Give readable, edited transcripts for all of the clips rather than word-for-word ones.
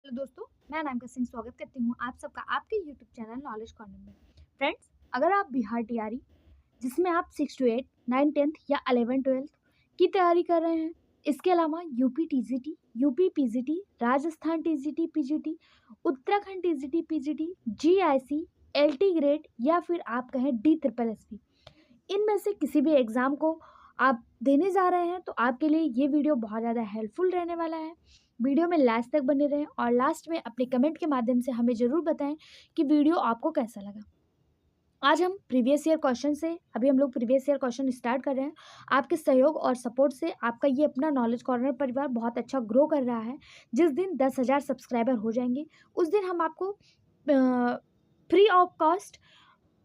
Hello दोस्तों, मैं अनामिका सिंह स्वागत करती हूँ आप सबका आपके यूट्यूब चैनल नॉलेज कॉर्नर में। फ्रेंड्स, अगर आप बिहार टीआरई जिसमें आप 6 to 8, 9, 10th या 11, 12th की तैयारी कर रहे हैं, इसके अलावा UP TGT, UP PGT, Rajasthan TGT PGT, Uttarakhand TGT PGT, GIC, LT grade या फिर आप कहें डी ट्रिपल एसपी, इनमें से किसी भी एग्ज़ाम को आप देने जा रहे हैं तो आपके लिए ये वीडियो बहुत ज़्यादा हेल्पफुल रहने वाला है। वीडियो में लास्ट तक बने रहें और लास्ट में अपने कमेंट के माध्यम से हमें ज़रूर बताएं कि वीडियो आपको कैसा लगा। आज हम प्रीवियस ईयर क्वेश्चन से अभी हम लोग प्रीवियस ईयर क्वेश्चन स्टार्ट कर रहे हैं। आपके सहयोग और सपोर्ट से आपका ये अपना नॉलेज कॉर्नर परिवार बहुत अच्छा ग्रो कर रहा है। जिस दिन 10,000 सब्सक्राइबर हो जाएंगे उस दिन हम आपको फ्री ऑफ कॉस्ट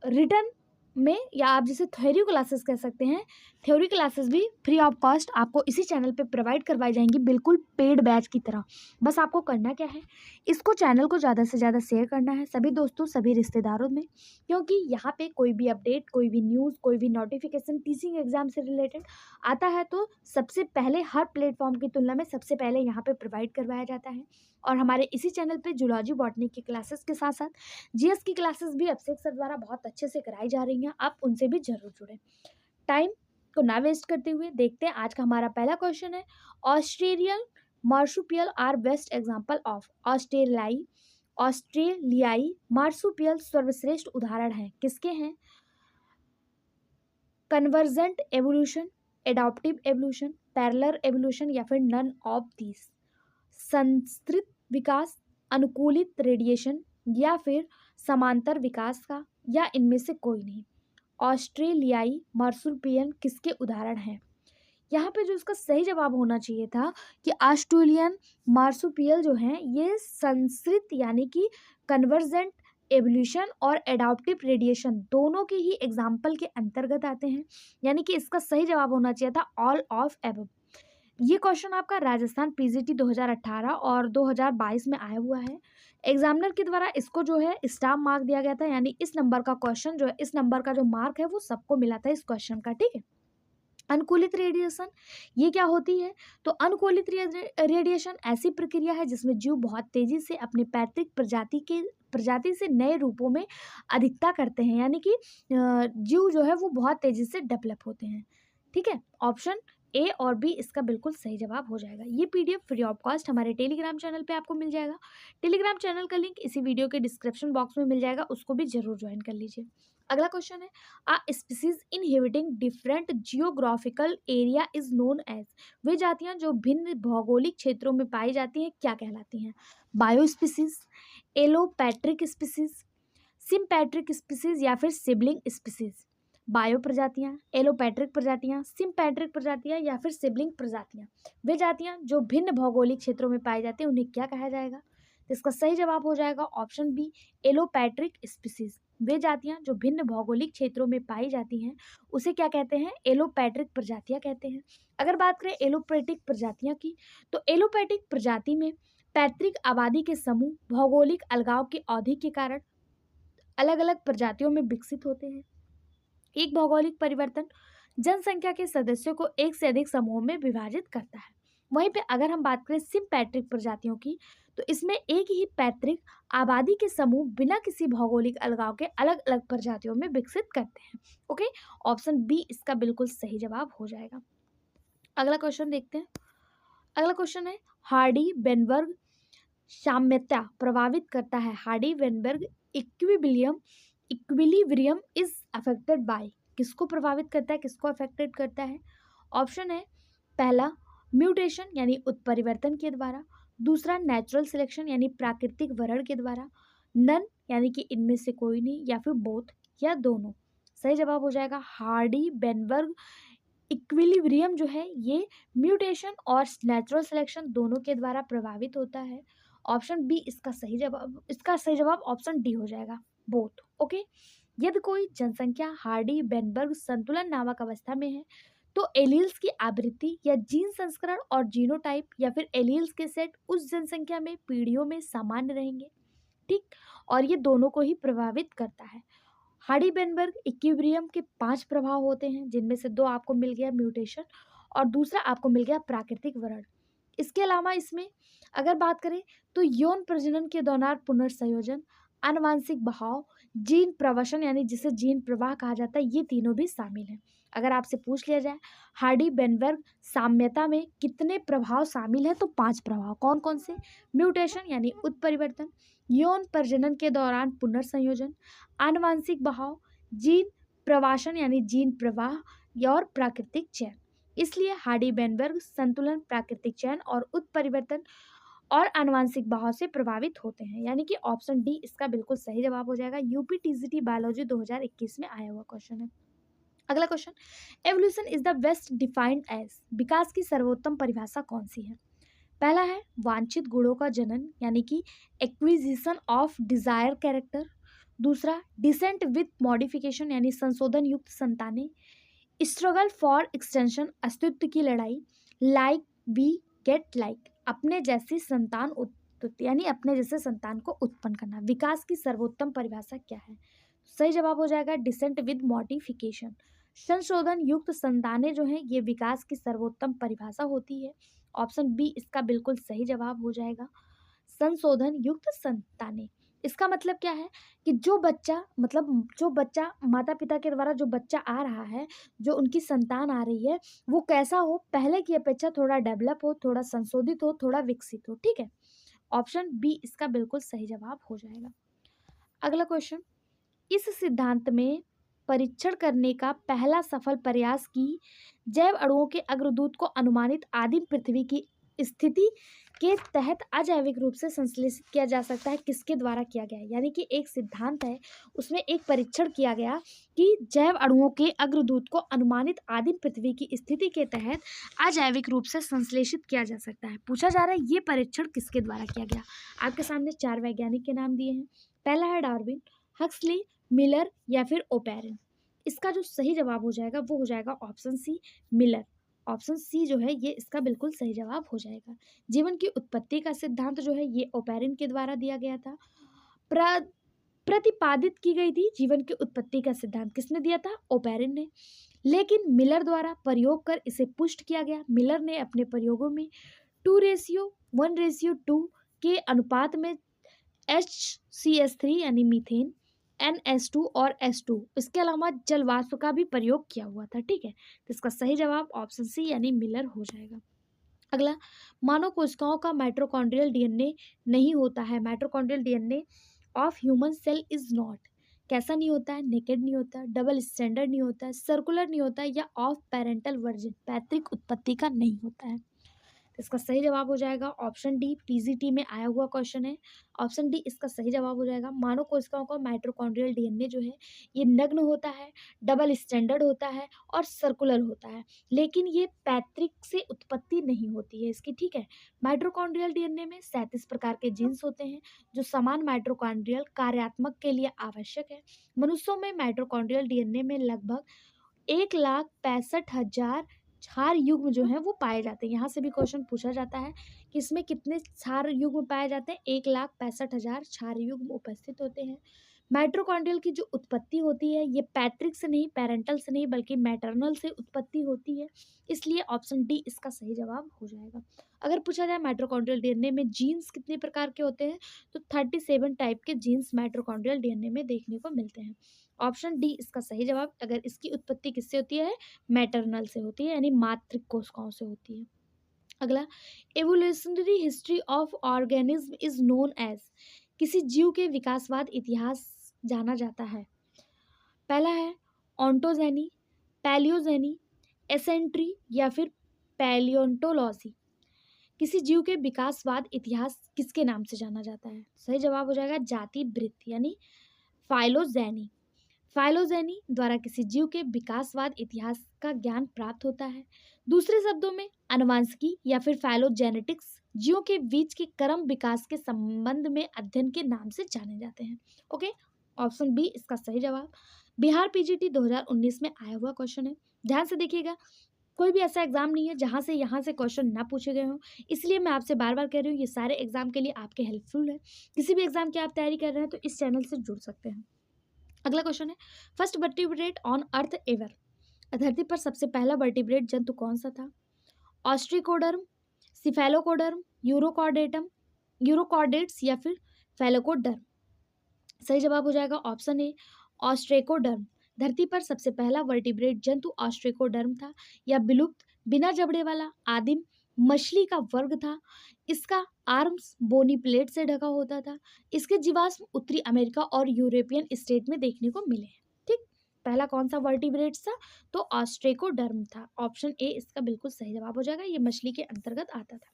रिटर्न में, या आप जिसे थ्योरी क्लासेस कह सकते हैं, थ्योरी क्लासेस भी फ्री ऑफ कॉस्ट आपको इसी चैनल पे प्रोवाइड करवाई जाएंगी, बिल्कुल पेड बैच की तरह। बस आपको करना क्या है, इसको चैनल को ज़्यादा से ज़्यादा शेयर करना है सभी दोस्तों सभी रिश्तेदारों में, क्योंकि यहाँ पे कोई भी अपडेट, कोई भी न्यूज़, कोई भी नोटिफिकेशन टीचिंग एग्जाम से रिलेटेड आता है तो सबसे पहले हर प्लेटफॉर्म की तुलना में सबसे पहले यहाँ पे प्रोवाइड करवाया जाता है। और हमारे इसी चैनल पे जूलॉजी बॉटनी की क्लासेस के साथ साथ जीएस की क्लासेस भी अभिषेक सर द्वारा बहुत अच्छे से कराई जा रही हैं, आप उनसे भी जरूर जुड़ें। टाइम को ना वेस्ट करते हुए देखते हैं आज का हमारा पहला क्वेश्चन है। Australian marsupial are best example of ऑस्ट्रेलियाई मार्सुपियल सर्वश्रेष्ठ उदाहरण है, किसके हैं? Convergent evolution, adaptive evolution, parallel evolution या फिर नन ऑफ दीज। संस्तृत विकास, अनुकूलित रेडिएशन या फिर समांतर विकास का, या इनमें से कोई नहीं। ऑस्ट्रेलियाई मार्सुपियन किसके उदाहरण हैं? यहाँ पे जो इसका सही जवाब होना चाहिए था कि ऑस्ट्रेलियन मार्सुपियल जो हैं ये संस्कृत यानी कि कन्वर्जेंट एवोल्यूशन और एडॉप्टिव रेडिएशन दोनों के ही एग्जाम्पल के अंतर्गत आते हैं, यानी कि इसका सही जवाब होना चाहिए था ऑल ऑफ एबव। ये क्वेश्चन आपका राजस्थान पीजीटी 2018 और 2022 में आया हुआ है। एग्जामिनर के द्वारा इसको जो है स्टार मार्क दिया गया था, यानी इस नंबर का क्वेश्चन जो है, इस नंबर का जो मार्क है वो सबको मिला था इस क्वेश्चन का, ठीक है। अनुकूलित रेडिएशन ये क्या होती है? तो अनुकूलित रेडिएशन ऐसी प्रक्रिया है जिसमें जीव बहुत तेजी से अपने पैतृक प्रजाति से नए रूपों में अधिकता करते हैं, यानी कि जीव जो है वो बहुत तेजी से डेवलप होते हैं, ठीक है। ऑप्शन ए और बी इसका बिल्कुल सही जवाब हो जाएगा। ये पीडीएफ फ्री ऑफ कॉस्ट हमारे टेलीग्राम चैनल पे आपको मिल जाएगा। टेलीग्राम चैनल का लिंक इसी वीडियो के डिस्क्रिप्शन बॉक्स में मिल जाएगा, उसको भी जरूर ज्वाइन कर लीजिए। अगला क्वेश्चन है, a species inhabiting different geographical area is known as. वे जातियां जो भिन्न भौगोलिक क्षेत्रों में पाई जाती हैं क्या कहलाती हैं? Bio species, allopatric species, sympatric species या फिर सिबलिंग स्पीसीज। बायो प्रजातियां, एलोपैट्रिक प्रजातियां, सिम्पैट्रिक प्रजातियां या फिर सिबलिंग प्रजातियां। वे जातियां जो भिन्न भौगोलिक क्षेत्रों में पाई जाती हैं उन्हें क्या कहा जाएगा? तो इसका सही जवाब हो जाएगा ऑप्शन बी, एलोपैट्रिक स्पीसीज। वे जातियां जो भिन्न भौगोलिक क्षेत्रों में पाई जाती हैं उसे क्या कहते हैं? एलोपैट्रिक प्रजातियां कहते हैं। अगर बात करें एलोपैट्रिक प्रजातियां की, तो एलोपैट्रिक प्रजाति में पैतृक आबादी के समूह भौगोलिक अलगाव की अवधि के कारण अलग अलग प्रजातियों में विकसित होते हैं। एक भौगोलिक परिवर्तन जनसंख्या के सदस्यों को एक से अधिक समूहों में विभाजित करता है। वहीं पे अगर हम बात करें सिम्पैट्रिक प्रजातियों की, तो इसमें एक ही पैतृक आबादी के समूह बिना किसी भौगोलिक अलगाव के अलग अलग प्रजातियों में विकसित करते हैं। ओके, ऑप्शन बी इसका बिल्कुल सही जवाब हो जाएगा। अगला क्वेश्चन देखते हैं। अगला क्वेश्चन है, हार्डी वेनबर्ग साम्यता प्रभावित करता है। Hardy Weinberg equilibrium is affected by, किसको प्रभावित करता है, किसको अफेक्टेड करता है? ऑप्शन है पहला म्यूटेशन यानी उत्परिवर्तन के द्वारा, दूसरा नेचुरल सिलेक्शन यानी प्राकृतिक वरण के द्वारा, नन यानी कि इनमें से कोई नहीं, या फिर बोथ या दोनों। सही जवाब हो जाएगा हार्डी वेनबर्ग इक्विलिब्रियम जो है ये म्यूटेशन और नेचुरल सिलेक्शन दोनों के द्वारा प्रभावित होता है। ऑप्शन बी इसका सही जवाब ऑप्शन डी हो जाएगा, बोथ। ओके, यदि कोई जनसंख्या हार्डी वेनबर्ग संतुलन नामक अवस्था में है तो एलील्स की आवृत्ति या जीन संस्करण और जीनोटाइप या फिर एलील्स के सेट उस जनसंख्या में पीढ़ियों में सामान्य रहेंगे, ठीक। और ये दोनों को ही प्रभावित करता है। हार्डी वेनबर्ग इक्विलिब्रियम के 5 प्रभाव होते हैं, जिनमें से 2 आपको मिल गया म्यूटेशन और दूसरा आपको मिल गया प्राकृतिक वरण। इसके अलावा इसमें अगर बात करें तो यौन प्रजनन के दौरान पुनर्संयोजन, आनुवांशिक बहाव, जीन प्रवसन यानी जिसे जीन प्रवाह कहा जाता है, ये तीनों भी शामिल हैं। अगर आपसे पूछ लिया जाए हार्डी बेनबर्ग साम्यता में कितने प्रभाव शामिल है, तो 5 प्रभाव। कौन कौन से? म्यूटेशन यानी उत्परिवर्तन, यौन प्रजनन के दौरान पुनर्संयोजन, आनुवांशिक बहाव, जीन प्रवासन यानी जीन प्रवाह और प्राकृतिक चयन। इसलिए हार्डी बेनबर्ग संतुलन प्राकृतिक चयन और उत्परिवर्तन और आनुवांशिक बहाव से प्रभावित होते हैं, यानी कि ऑप्शन डी इसका बिल्कुल सही जवाब हो जाएगा। यूपी टीजीटी बायोलॉजी 2021 में आया हुआ क्वेश्चन है। अगला question, evolution is the best defined as, विकास की सर्वोत्तम परिभाषा कौन सी है? पहला है वांछित गुणों का जनन यानी कि एक्विजिशन ऑफ डिजायर कैरेक्टर। दूसरा डिसेंट विथ मॉडिफिकेशन यानी संशोधन युक्त संतानें। स्ट्रगल फॉर एक्सटेंशन अस्तित्व की लड़ाई। लाइक वी गेट लाइक अपने जैसी संतान उत्पत्ति यानी अपने जैसे संतान को उत्पन्न करना। विकास की सर्वोत्तम परिभाषा क्या है? सही जवाब हो जाएगा डिसेंट विद मॉडिफिकेशन। संशोधन युक्त संतानें जो हैं ये विकास की सर्वोत्तम परिभाषा होती है। ऑप्शन बी इसका बिल्कुल सही जवाब हो जाएगा, संशोधन युक्त संतानें। इसका मतलब क्या है कि जो बच्चा माता पिता के द्वारा जो बच्चा आ रहा है, जो उनकी संतान आ रही है, वो कैसा हो, पहले की अपेक्षा थोड़ा डेवलप हो, थोड़ा संशोधित हो, थोड़ा विकसित हो। ठीक है, ऑप्शन बी इसका बिल्कुल सही जवाब हो जाएगा। अगला क्वेश्चन, इस सिद्धांत में परीक्षण करने का पहला सफल प्रयास की जैव अणुओं के अग्रदूत को अनुमानित आदिम पृथ्वी की स्थिति के तहत अजैविक रूप से संश्लेषित किया जा सकता है, किसके द्वारा किया गया है? यानी कि एक सिद्धांत है, उसमें एक परीक्षण किया गया कि जैव अणुओं के अग्रदूत को अनुमानित आदिम पृथ्वी की स्थिति के तहत अजैविक रूप से संश्लेषित किया जा सकता है। पूछा जा रहा है ये परीक्षण किसके द्वारा किया गया? आपके सामने 4 वैज्ञानिक के नाम दिए हैं। पहला है डार्विन, हक्सली, मिलर या फिर ओपेरिन। इसका जो सही जवाब हो जाएगा वो हो जाएगा option C, Miller. Option C जो है ये इसका बिल्कुल सही जवाब हो जाएगा। जीवन की उत्पत्ति का सिद्धांत जो है ये ओपेरिन के द्वारा दिया गया था, प्रतिपादित की गई थी। जीवन की उत्पत्ति का सिद्धांत किसने दिया था? ओपेरिन ने। लेकिन मिलर द्वारा प्रयोग कर इसे पुष्ट किया गया। मिलर ने अपने प्रयोगों में 2:1:2 के अनुपात में HCS3 यानी मीथेन, NH2 और S2, इसके अलावा जल वाष्प का भी प्रयोग किया हुआ था। ठीक है, तो इसका सही जवाब ऑप्शन सी यानी मिलर हो जाएगा। अगला, मानव कोशिकाओं का माइटोकॉन्ड्रियल डीएनए नहीं होता है। Mitochondrial DNA of human cell is not, कैसा नहीं होता है? नेकेड नहीं होता, डबल स्टैंडर्ड नहीं होता है, सर्कुलर नहीं होता है, या ऑफ पेरेंटल वर्जिन पैतृक उत्पत्ति का नहीं होता है। इसका सही जवाब हो जाएगा ऑप्शन डी, पीजीटी में आया हुआ क्वेश्चन है। ऑप्शन डी इसका सही जवाब हो जाएगा। मानव कोशिकाओं का माइटोकॉन्ड्रियल डीएनए जो है ये नग्न होता है, डबल स्टैंडर्ड होता है और सर्कुलर होता है, लेकिन ये पैतृक से उत्पत्ति नहीं होती है इसकी। ठीक है, माइटोकॉन्ड्रियल डीएनए में 37 प्रकार के जीन्स होते हैं जो समान माइटोकॉन्ड्रियल कार्यात्मक के लिए आवश्यक है। मनुष्यों में माइटोकॉन्ड्रियल डीएनए में लगभग 1,65,000 क्षार युग्म जो है वो पाए जाते हैं। यहाँ से भी क्वेश्चन पूछा जाता है कि इसमें कितने क्षार युग्म पाए जाते हैं? 1,65,000 क्षार युग्म उपस्थित होते हैं। माइटोकॉन्ड्रियल की जो उत्पत्ति होती है ये पैतृक से नहीं, पेरेंटल से नहीं, बल्कि मैटरनल से उत्पत्ति होती है। इसलिए ऑप्शन डी इसका सही जवाब हो जाएगा। अगर पूछा जाए माइटोकॉन्ड्रियल डीएनए में जीन्स कितने प्रकार के होते हैं, तो 37 टाइप के जीन्स माइटोकॉन्ड्रियल डीएनए में देखने को मिलते हैं। ऑप्शन डी इसका सही जवाब। अगर इसकी उत्पत्ति किससे होती है? मैटरनल से होती है, यानी मातृक कोशिकाओं से होती है। अगला, evolutionary history of organism is known as, किसी जीव के विकासवाद इतिहास जाना जाता है। पहला है ऑन्टोजेनी, पैलियोजेनी, एसेंट्री या फिर पैलियोंटोलॉजी। किसी जीव के विकासवाद इतिहास किसके नाम से जाना जाता है? सही जवाब हो जाएगा जाति वृत्त यानी फाइलोजेनी। फाइलोजेनी द्वारा किसी जीव के विकासवाद इतिहास का ज्ञान प्राप्त होता है। दूसरे शब्दों में आनुवंशिकी या फिर फाइलोजेनेटिक्स जीवों के बीच के क्रम विकास के संबंध में अध्ययन के नाम से जाने जाते हैं। ओके, ऑप्शन बी इसका सही जवाब। बिहार पीजीटी 2019 में आया हुआ क्वेश्चन है, ध्यान से देखिएगा। कोई भी ऐसा एग्जाम नहीं है जहां से यहाँ से क्वेश्चन ना पूछे गए हों, इसलिए मैं आपसे बार बार कह रही हूँ ये सारे एग्जाम के लिए आपके हेल्पफुल है। किसी भी एग्जाम की आप तैयारी कर रहे हैं तो इस चैनल से जुड़ सकते हैं। अगला क्वेश्चन है, first vertebrate on earth ever, धरती पर सबसे पहला वर्टिब्रेट जंतु कौन सा था? ऑस्ट्रिकोडर्म, सिफेलोकोडर्म, यूरोकॉर्डेट्स या फिर फेलोकोडर्म। सही जवाब हो जाएगा ऑप्शन ए ऑस्ट्रेकोडर्म। धरती पर सबसे पहला वर्टिब्रेट जंतु ऑस्ट्रेकोडर्म था। यह विलुप्त बिना जबड़े वाला आदिम मछली का वर्ग था। इसका आर्म्स बोनी प्लेट से ढका होता था। इसके जीवाश्म उत्तरी अमेरिका और यूरोपियन स्टेट में देखने को मिले हैं। ठीक, पहला कौन सा वर्टिब्रेट था? तो ऑस्ट्रेकोडर्म था। ऑप्शन ए इसका बिल्कुल सही जवाब हो जाएगा। ये मछली के अंतर्गत आता था।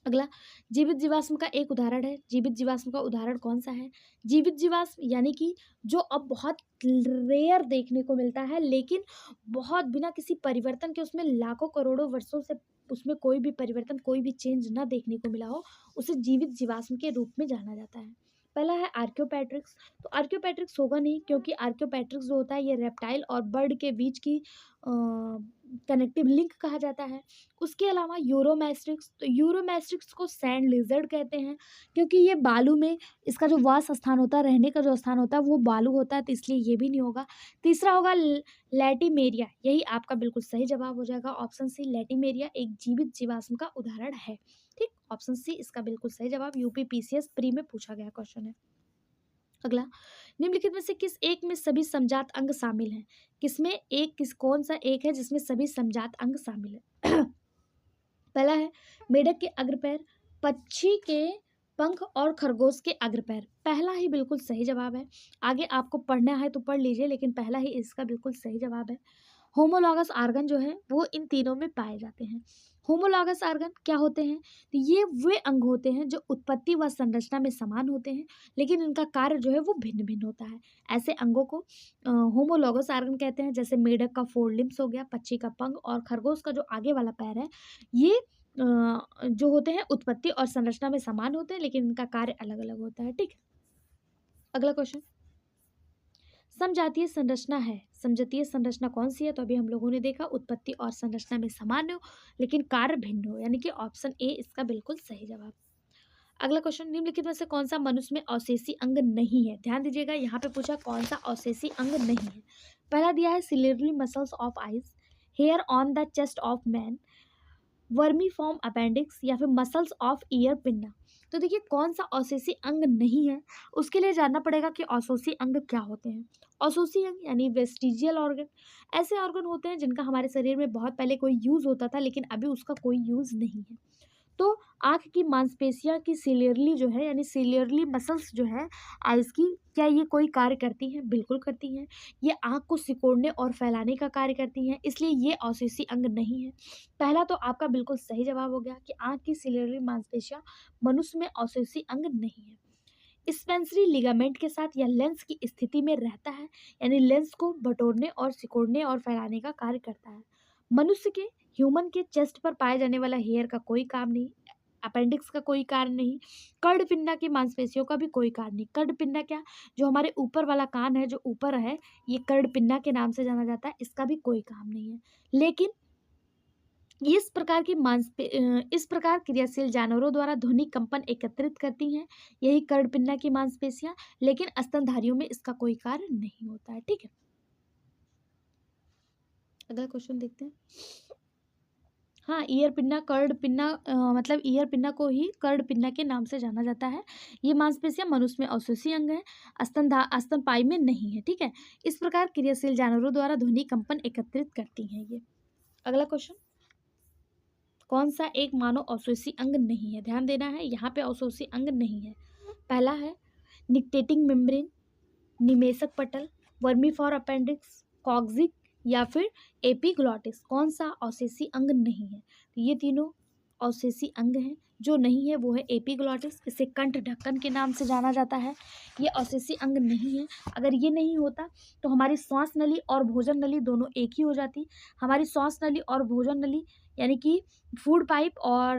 अगला, जीवित जीवाश्म का एक उदाहरण है। जीवित जीवाश्म का उदाहरण कौन सा है? जीवित जीवाश्म यानी कि जो अब बहुत रेयर देखने को मिलता है, लेकिन बहुत बिना किसी परिवर्तन के, उसमें लाखों करोड़ों वर्षों से उसमें कोई भी परिवर्तन, कोई भी चेंज ना देखने को मिला हो, उसे जीवित जीवाश्म के रूप में जाना जाता है। पहला है आर्क्योपेट्रिक्स। तो आर्क्योपेट्रिक्स होगा नहीं, क्योंकि आर्क्योपेट्रिक्स जो होता है ये रेप्टाइल और बर्ड के बीच की कनेक्टिव लिंक कहा जाता है। उसके अलावा यूरोमेस्ट्रिक्स, तो यूरोमेस्ट्रिक्स को सैंड लिजर्ड कहते हैं, क्योंकि ये बालू में इसका जो वास स्थान होता है, रहने का जो स्थान होता है वो बालू होता है, तो इसलिए ये भी नहीं होगा। तीसरा होगा लैटिमेरिया। यही आपका बिल्कुल सही जवाब हो जाएगा ऑप्शन सी। लैटिमेरिया एक जीवित जीवाश्म का उदाहरण है। ठीक, ऑप्शन सी इसका बिल्कुल सही जवाब। यूपी पीसीएस प्री में पूछा गया क्वेश्चन है। अगला, निम्नलिखित में से किस एक में सभी समजात अंग शामिल हैं? किसमें एक, कौन सा एक है जिसमें सभी समजात अंग शामिल है? पहला है मेढक के अग्रपैर, पक्षी के पंख और खरगोश के अग्रपैर। पहला ही बिल्कुल सही जवाब है। आगे आपको पढ़ना है तो पढ़ लीजिए, लेकिन पहला ही इसका बिल्कुल सही जवाब है। होमोलॉगस आर्गन जो है वो इन तीनों में पाए जाते हैं। होमोलॉगस आर्गन क्या होते हैं? तो ये वे अंग होते हैं जो उत्पत्ति व संरचना में समान होते हैं, लेकिन इनका कार्य जो है वो भिन्न भिन्न होता है। ऐसे अंगों को होमोलॉगस आर्गन कहते हैं। जैसे मेढक का 4 लिम्स हो गया, पक्षी का पंख और खरगोश का जो आगे वाला पैर है, ये जो होते हैं उत्पत्ति और संरचना में समान होते हैं, लेकिन इनका कार्य अलग अलग होता है। ठीक है, अगला क्वेश्चन, समजातीय संरचना है। समजातीय संरचना कौन सी है? तो अभी हम लोगों ने देखा उत्पत्ति और संरचना में समान हो, लेकिन कार्य भिन्न हो, यानी कि ऑप्शन ए इसका बिल्कुल सही जवाब। अगला क्वेश्चन, निम्नलिखित में से कौन सा मनुष्य में अवशेषी अंग नहीं है? ध्यान दीजिएगा, यहाँ पे पूछा कौन सा अवशेषी अंग नहीं है। पहला दिया है ciliary muscles of eyes, hair on the chest of man, vermiform appendix या फिर मसल्स ऑफ ईयर पिंडा। तो देखिए कौन सा अवशेषी अंग नहीं है, उसके लिए जानना पड़ेगा कि अवशेषी अंग क्या होते हैं। अवशेषी अंग यानी वेस्टिजियल ऑर्गन, ऐसे ऑर्गन होते हैं जिनका हमारे शरीर में बहुत पहले कोई यूज़ होता था, लेकिन अभी उसका कोई यूज़ नहीं है। तो आँख की मांसपेशियाँ की सिलियरली जो है, यानी सिलियरली मसल्स जो है आइज़ की, क्या ये कोई कार्य करती हैं? बिल्कुल करती हैं। ये आँख को सिकोड़ने और फैलाने का कार्य करती हैं, इसलिए ये अवशेषी अंग नहीं है। पहला तो आपका बिल्कुल सही जवाब हो गया कि आँख की सिलियरली मांसपेशियाँ मनुष्य में अवशेषी अंग नहीं है। स्पेंसरी लिगामेंट के साथ यह लेंस की स्थिति में रहता है, यानी लेंस को बटोरने और सिकोड़ने और फैलाने का कार्य करता है। मनुष्य के, ह्यूमन के चेस्ट पर पाए जाने वाला हेयर का कोई काम नहीं, अपेंडिक्स का कोई कार्य नहीं, कर्णपिंडा की मांसपेशियों का भी कोई कार्य नहीं। कर्णपिंडा क्या, जो हमारे ऊपर वाला कान है, जो ऊपर है, ये कर्णपिंडा के नाम से जाना जाता है, इसका भी कोई काम नहीं है। लेकिन इस प्रकार क्रियाशील जानवरों द्वारा ध्वनि कंपन एकत्रित करती हैं, यही कर्णपिंडा की मांसपेशियां, लेकिन स्तनधारियों में इसका कोई कार्य नहीं होता है। ठीक है, अगला क्वेश्चन देखते हैं। हाँ, ईयर पिन्ना, कर्ड पिन्ना, मतलब ईयर पिन्ना को ही कर्ड पिन्ना के नाम से जाना जाता है। ये मांसपेशियां मनुष्य में अवशेषी अंग है, स्तनपायी में नहीं है। ठीक है, इस प्रकार क्रियाशील जानवरों द्वारा ध्वनि कंपन एकत्रित करती हैं ये। अगला क्वेश्चन, कौन सा एक मानव अवशेषी अंग नहीं है? ध्यान देना है, यहाँ पे अवशेषी अंग नहीं है। पहला है निक्टेटिंग मेम्ब्रेन, निमेशक पटल, वर्मीफॉर अपेंडिक्स, कॉक्सिक या फिर एपिग्लॉटिस। कौन सा अवशेषी अंग नहीं है? तो ये तीनों अवशेषी अंग हैं। जो नहीं है वो है एपिग्लॉटिस, इसे कंठ ढक्कन के नाम से जाना जाता है। ये अवशेषी अंग नहीं है। अगर ये नहीं होता तो हमारी श्वास नली और भोजन नली दोनों एक ही हो जाती। हमारी श्वास नली और भोजन नली, यानी कि फूड पाइप और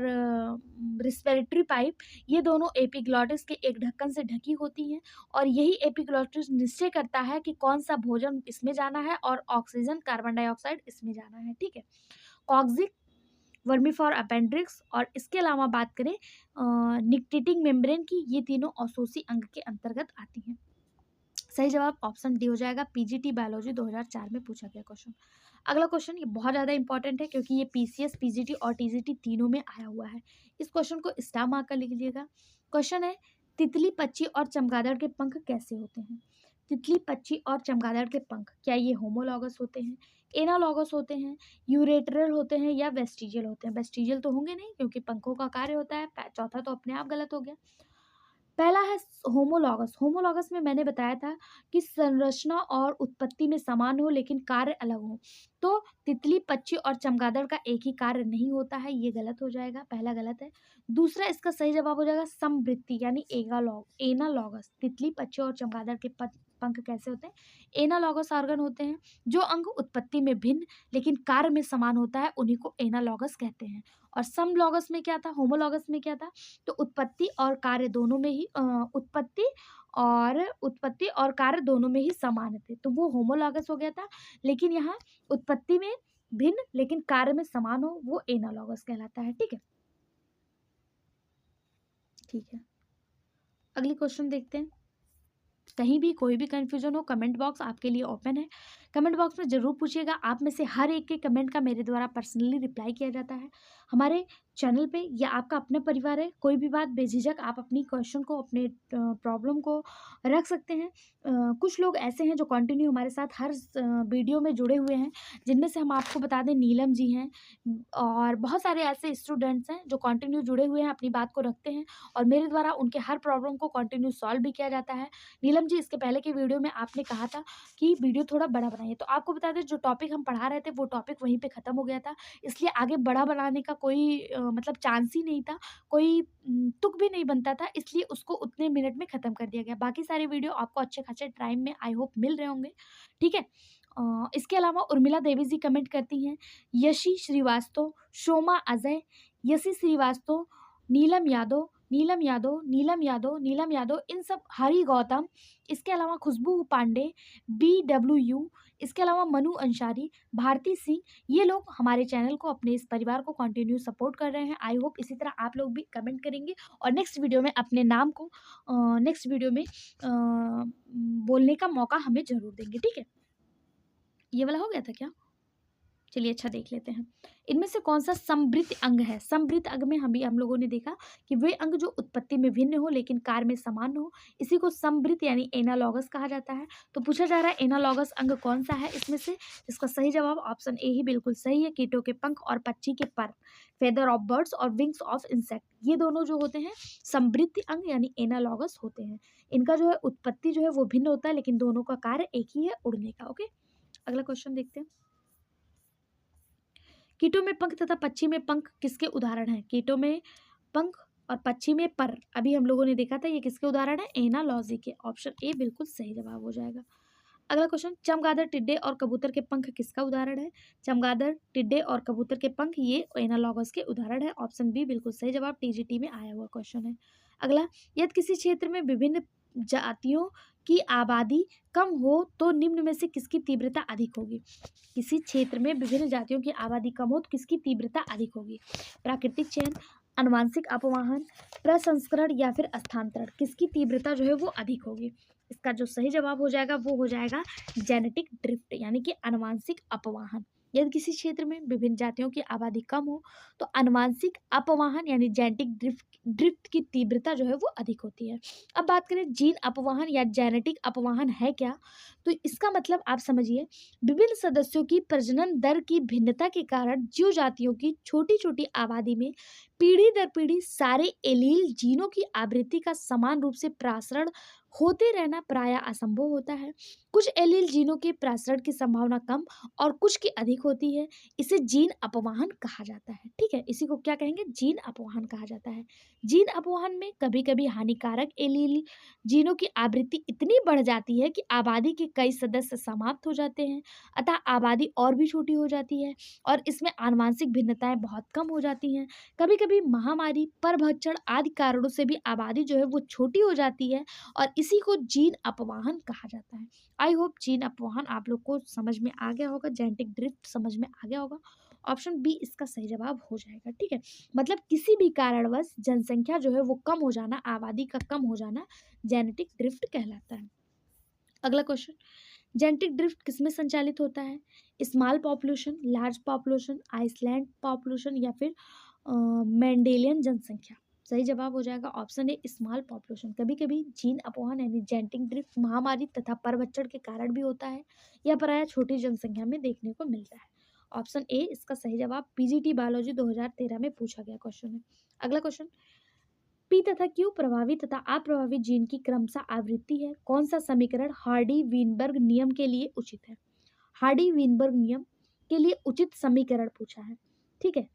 रिस्पिरेटरी पाइप, ये दोनों एपिग्लॉटिस के एक ढक्कन से ढकी होती हैं, और यही एपिग्लॉटिस निश्चय करता है कि कौन सा भोजन इसमें जाना है और ऑक्सीजन, कार्बन डाइऑक्साइड इसमें जाना है। ठीक है, कॉक्सिक, वर्मीफॉर अपेंडिक्स और इसके अलावा बात करें निक्टेटिंग मेम्ब्रेन की, ये तीनों अवशोषी अंग के अंतर्गत आती हैं। सही जवाब ऑप्शन डी हो जाएगा। पीजीटी बायोलॉजी 2004 में पूछा गया क्वेश्चन। अगला क्वेश्चन ये बहुत ज़्यादा इंपॉर्टेंट है क्योंकि ये पीसीएस, पीजीटी और टीजीटी तीनों में आया हुआ है। इस क्वेश्चन को स्टार मार्क कर लिख लीजिएगा। क्वेश्चन है, तितली, पक्षी और चमगादड़ के पंख कैसे होते हैं? तितली, पक्षी और चमगादड़ के पंख क्या ये होमोलॉगस होते हैं, एनालॉगस होते हैं, यूरेटरल होते हैं या वेस्टिजियल होते हैं? वेस्टिजियल तो होंगे नहीं क्योंकि पंखों का कार्य होता है। चौथा तो अपने आप गलत हो गया। पहला है होमोलॉगस। होमोलॉगस में मैंने बताया था कि संरचना और उत्पत्ति में समान हो लेकिन कार्य अलग हो। तो तितली, पक्षी और चमगादड़ का एक ही कार्य नहीं होता है, ये गलत हो जाएगा, पहला गलत है। दूसरा इसका सही जवाब हो जाएगा समवृत्ति यानी एनालॉगस। तितली, पक्षी और चमगादड़ के पंख कैसे होते हैं? एनालॉगस ऑर्गन होते हैं। जो अंग उत्पत्ति में भिन्न लेकिन कार्य में समान होता है उन्हीं को एनालॉगस कहते हैं। और समलॉगस में क्या था, होमोलॉगस में क्या था? तो उत्पत्ति और कार्य दोनों में ही उत्पत्ति और कार्य दोनों में ही समान थे, तो वो होमोलॉगस हो गया था। लेकिन यहाँ उत्पत्ति में भिन्न लेकिन कार्य में समान हो, वो एनालॉगस कहलाता है। ठीक है, ठीक है। अगली क्वेश्चन देखते हैं। कहीं भी कोई भी कन्फ्यूजन हो, कमेंट बॉक्स आपके लिए ओपन है। कमेंट बॉक्स में ज़रूर पूछिएगा। आप में से हर एक के कमेंट का मेरे द्वारा पर्सनली रिप्लाई किया जाता है हमारे चैनल पे, या आपका अपना परिवार है, कोई भी बात बेझिझक आप अपनी क्वेश्चन को, अपने प्रॉब्लम को रख सकते हैं। कुछ लोग ऐसे हैं जो कंटिन्यू हमारे साथ हर वीडियो में जुड़े हुए हैं, जिनमें से हम आपको बता दें नीलम जी हैं, और बहुत सारे ऐसे स्टूडेंट्स हैं जो कंटिन्यू जुड़े हुए हैं, अपनी बात को रखते हैं और मेरे द्वारा उनके हर प्रॉब्लम को कंटिन्यू सॉल्व भी किया जाता है। नीलम जी, इसके पहले के वीडियो में आपने कहा था कि वीडियो थोड़ा बड़ा बनाइए, तो आपको बता दें जो टॉपिक हम पढ़ा रहे थे वो टॉपिक वहीं पे ख़त्म हो गया था, इसलिए आगे बड़ा बनाने का कोई मतलब चांस ही नहीं था, कोई तुक भी नहीं बनता था, इसलिए उसको उतने मिनट में ख़त्म कर दिया गया। बाकी सारे वीडियो आपको अच्छे खासे टाइम में आई होप मिल रहे होंगे। ठीक है। इसके अलावा उर्मिला देवी जी कमेंट करती हैं, यशी श्रीवास्तव, शोमा अजय, यशी श्रीवास्तव, नीलम यादव, नीलम यादव, नीलम यादव, नीलम यादव, इन सब, हरी गौतम, इसके अलावा खुशबू पांडे, BWU, इसके अलावा मनु अंसारी, भारती सिंह, ये लोग हमारे चैनल को, अपने इस परिवार को कंटिन्यू सपोर्ट कर रहे हैं। आई होप इसी तरह आप लोग भी कमेंट करेंगे और नेक्स्ट वीडियो में अपने नाम को नेक्स्ट वीडियो में बोलने का मौका हमें ज़रूर देंगे। ठीक है, ये वाला हो गया था क्या? चलिए अच्छा देख लेते हैं। इनमें से कौन सा समवृत्त अंग है? समवृत्त अंग में हम लोगों ने देखा कि वे अंग जो उत्पत्ति में भिन्न हो लेकिन कार्य में समान हो, इसी को समवृत्त यानी एनालॉगस कहा जाता है। तो पूछा जा रहा है एनालॉगस अंग कौन सा है इसमें से? इसका सही जवाब ऑप्शन ए ही बिल्कुल सही है। कीटों के पंख और पक्षी के पर, फेदर ऑफ बर्ड्स और विंग्स ऑफ इंसेक्ट, ये दोनों जो होते हैं समवृत्त अंग यानी एनालॉगस होते हैं। इनका जो है उत्पत्ति जो है वो भिन्न होता है लेकिन दोनों का कार्य एक ही है, उड़ने का। ओके, अगला क्वेश्चन देखते हैं। कीटों में पंख तथा पक्षी में पंख किसके उदाहरण हैं? कीटों में पंख और पक्षी में पर, अभी हम लोगों ने देखा था, ये किसके उदाहरण है? एनालॉजी के। ऑप्शन ए बिल्कुल सही जवाब हो जाएगा। अगला क्वेश्चन, चमगादड़, टिड्डे और कबूतर के पंख किसका उदाहरण है? चमगादड़, टिड्डे और कबूतर के पंख ये एनालॉगस के उदाहरण है। ऑप्शन बी बिल्कुल सही जवाब, टीजीटी में आया हुआ क्वेश्चन है। अगला, यदि किसी क्षेत्र में विभिन्न जातियों की आबादी कम हो तो निम्न में से किसकी तीव्रता अधिक होगी? किसी क्षेत्र में विभिन्न जातियों की आबादी कम हो तो किसकी तीव्रता अधिक होगी? प्राकृतिक चयन, आनुवांशिक अपवाहन, प्रसंस्करण या फिर स्थानांतरण, किसकी तीव्रता जो है वो अधिक होगी? इसका जो सही जवाब हो जाएगा वो हो जाएगा जेनेटिक ड्रिफ्ट यानी कि आनुवांशिक अपवाहन। यदि किसी क्षेत्र में विभिन्न जातियों की आबादी कम हो तो आनुवांशिक अपवाहन यानी जेनेटिक ड्रिफ्ट की तीव्रता जो है वो अधिक होती है। अब बात करें जीन अपवाहन या जेनेटिक अपवाहन है क्या, तो इसका मतलब आप समझिए, विभिन्न सदस्यों की प्रजनन दर की भिन्नता के कारण जीव जातियों की छोटी छोटी आबादी में पीढ़ी दर पीढ़ी सारे एलील जीनों की आवृत्ति का समान रूप से प्रसारण होते रहना प्रायः असंभव होता है। कुछ एलील जीनों के प्रसारण की संभावना कम और कुछ की अधिक होती है, इसे जीन अपवाहन कहा जाता है। ठीक है, इसी को क्या कहेंगे? जीन अपवाहन कहा जाता है। जीन अपवाहन में कभी कभी हानिकारक एलील जीनों की आवृत्ति इतनी बढ़ जाती है कि आबादी के कई सदस्य समाप्त हो जाते हैं, अतः आबादी और भी छोटी हो जाती है और इसमें आनुवांशिक भिन्नताएं बहुत कम हो जाती हैं। कभी कभी महामारी, परभक्षण आदि कारणों से भी आबादी जो है वो छोटी हो जाती है और इसी को जीन अपवाहन कहा जाता है। आई होप जीन अपवाहन आप लोग को समझ में आ गया होगा, जेनेटिक ड्रिफ्ट समझ में आ गया होगा। ऑप्शन बी इसका सही जवाब हो जाएगा। ठीक है, मतलब किसी भी कारणवश जनसंख्या जो है वो कम हो जाना, आबादी का कम हो जाना जेनेटिक ड्रिफ्ट कहलाता है। अगला क्वेश्चन, जेनेटिक ड्रिफ्ट किसमें संचालित होता है? Small population, large population, island population या फिर मेंडेलियन जनसंख्या? सही जवाब हो जाएगा ऑप्शन ए स्मॉल पॉपुलेशन। कभी कभी जीन अपहरण यानी जेनेटिक ड्रिफ्ट महामारी तथा परवच्चड़ के कारण भी होता है या प्रायः छोटी जनसंख्या में देखने को मिलता है। ऑप्शन ए इसका सही जवाब पीजीटी बायोलॉजी 2013 में पूछा गया क्वेश्चन है। अगला क्वेश्चन, पी तथा क्यू प्रभावी तथा अप्रभावी जीन की क्रमशः आवृत्ति है? कौन सा समीकरण हार्डी वीनबर्ग नियम के लिए उचित है? हार्डी वीनबर्ग नियम के लिए उचित समीकरण पूछा है, ठीक है।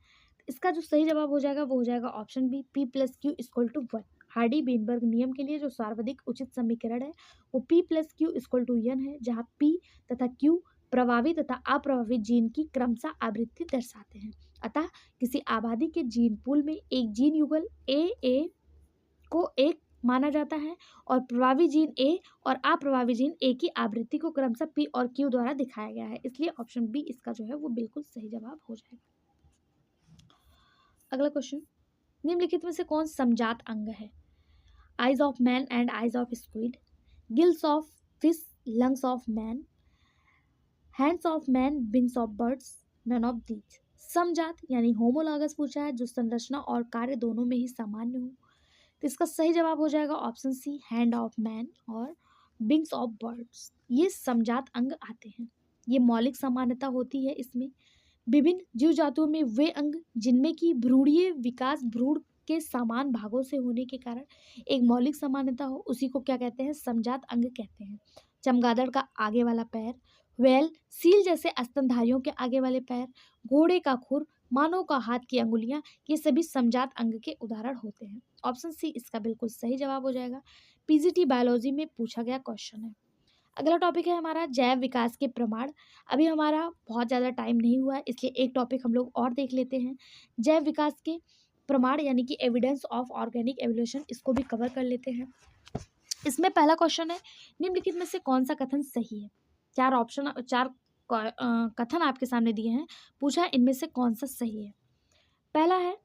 इसका जो सही जवाब हो जाएगा वो हो जाएगा option B P plus Q equal to one. Hardy Weinberg नियम के लिए जो सर्वाधिक उचित समीकरण है वो P plus Q equal to N है, जहाँ पी तथा क्यू प्रभावी तथा अप्रभावी जीन की क्रमशः आवृत्ति दर्शाते हैं। अतः किसी आबादी के जीन पूल में एक जीन युगल ए को एक माना जाता है और प्रभावी जीन ए और अप्रभावी जीन ए की आवृत्ति को क्रमशः पी और क्यू द्वारा दिखाया गया है, इसलिए ऑप्शन बी इसका जो है वो बिल्कुल सही जवाब हो जाएगा। अगला क्वेश्चन, निम्नलिखित में से कौन समजात अंग है? Eyes of man and eyes of squid, gills of fish, lungs of man, hands of man, wings of birds, none of these. समजात यानी होमोलॉगस पूछा है, जो संरचना और कार्य दोनों में ही सामान्य हो। तो इसका सही जवाब हो जाएगा option C hand of man और विंग्स ऑफ बर्ड्स। ये समजात अंग आते हैं। ये मौलिक समानता होती है इसमें। विभिन्न जीव जातियों में वे अंग जिनमें की भ्रूणीय विकास भ्रूण के समान भागों से होने के कारण एक मौलिक समानता हो, उसी को क्या कहते हैं? समजात अंग कहते हैं। चमगादड़ का आगे वाला पैर, व्हेल, सील जैसे स्तनधारियों के आगे वाले पैर, घोड़े का खुर, मानव का हाथ की अंगुलियां, ये सभी समजात अंग के उदाहरण होते हैं। ऑप्शन सी इसका बिल्कुल सही जवाब हो जाएगा। पीजीटी बायोलॉजी में पूछा गया क्वेश्चन है। अगला टॉपिक है हमारा जैव विकास के प्रमाण। अभी हमारा बहुत ज़्यादा टाइम नहीं हुआ है, इसलिए एक टॉपिक हम लोग और देख लेते हैं। जैव विकास के प्रमाण यानी कि एविडेंस ऑफ ऑर्गेनिक एवोल्यूशन, इसको भी कवर कर लेते हैं। इसमें पहला क्वेश्चन है, निम्नलिखित में से कौन सा कथन सही है? चार कथन आपके सामने दिए हैं, पूछा है इनमें से कौन सा सही है। पहला है,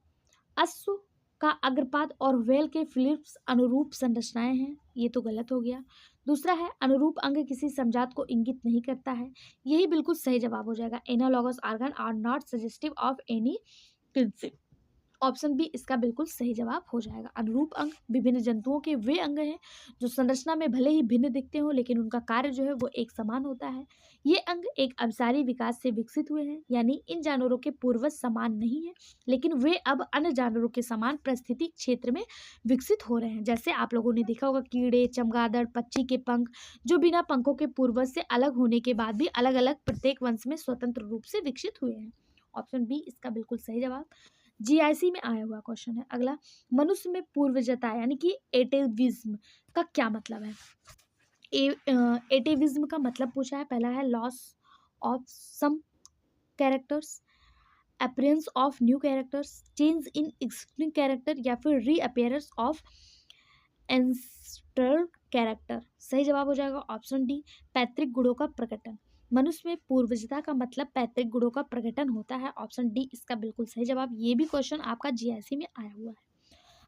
अश्व का अग्रपाद और व्हेल के फिलिप्स अनुरूप संरचनाएं हैं, ये तो गलत हो गया। दूसरा है, अनुरूप अंग किसी समजात को इंगित नहीं करता है, यही बिल्कुल सही जवाब हो जाएगा। Analogous organ are not suggestive of any kinship. Option B इसका बिल्कुल सही जवाब हो जाएगा। अनुरूप अंग विभिन्न जंतुओं के वे अंग हैं जो संरचना में भले ही भिन्न दिखते हो लेकिन उनका कार्य जो है वो एक समान होता है। ये अंग एक अभिसारी विकास से विकसित हुए हैं, यानी इन जानवरों के पूर्वज समान नहीं है लेकिन वे अब अन्य जानवरों के समान परिस्थिति क्षेत्र में विकसित हो रहे हैं। जैसे आप लोगों ने देखा होगा कीड़े, चमगादड़, पक्षी के पंख जो बिना पंखों के पूर्वज से अलग होने के बाद भी अलग अलग प्रत्येक वंश में स्वतंत्र रूप से विकसित हुए हैं। ऑप्शन बी इसका बिल्कुल सही जवाब। जीआईसी में आया हुआ क्वेश्चन है अगला, मनुष्य में पूर्वजता यानी कि एटेविज्म का क्या मतलब है? एटेविज्म का मतलब पूछा है। पहला है loss of some characters, appearance of new characters, change in existing character या फिर रीअपियरेंस ऑफ एंसेस्ट्रल कैरेक्टर। सही जवाब हो जाएगा ऑप्शन डी पैतृक गुणों का प्रकटन। मनुष्य में पूर्वजता का मतलब पैतृक गुणों का प्रकटन होता है। ऑप्शन डी इसका बिल्कुल सही जवाब। ये भी क्वेश्चन आपका जीआईसी में आया हुआ है।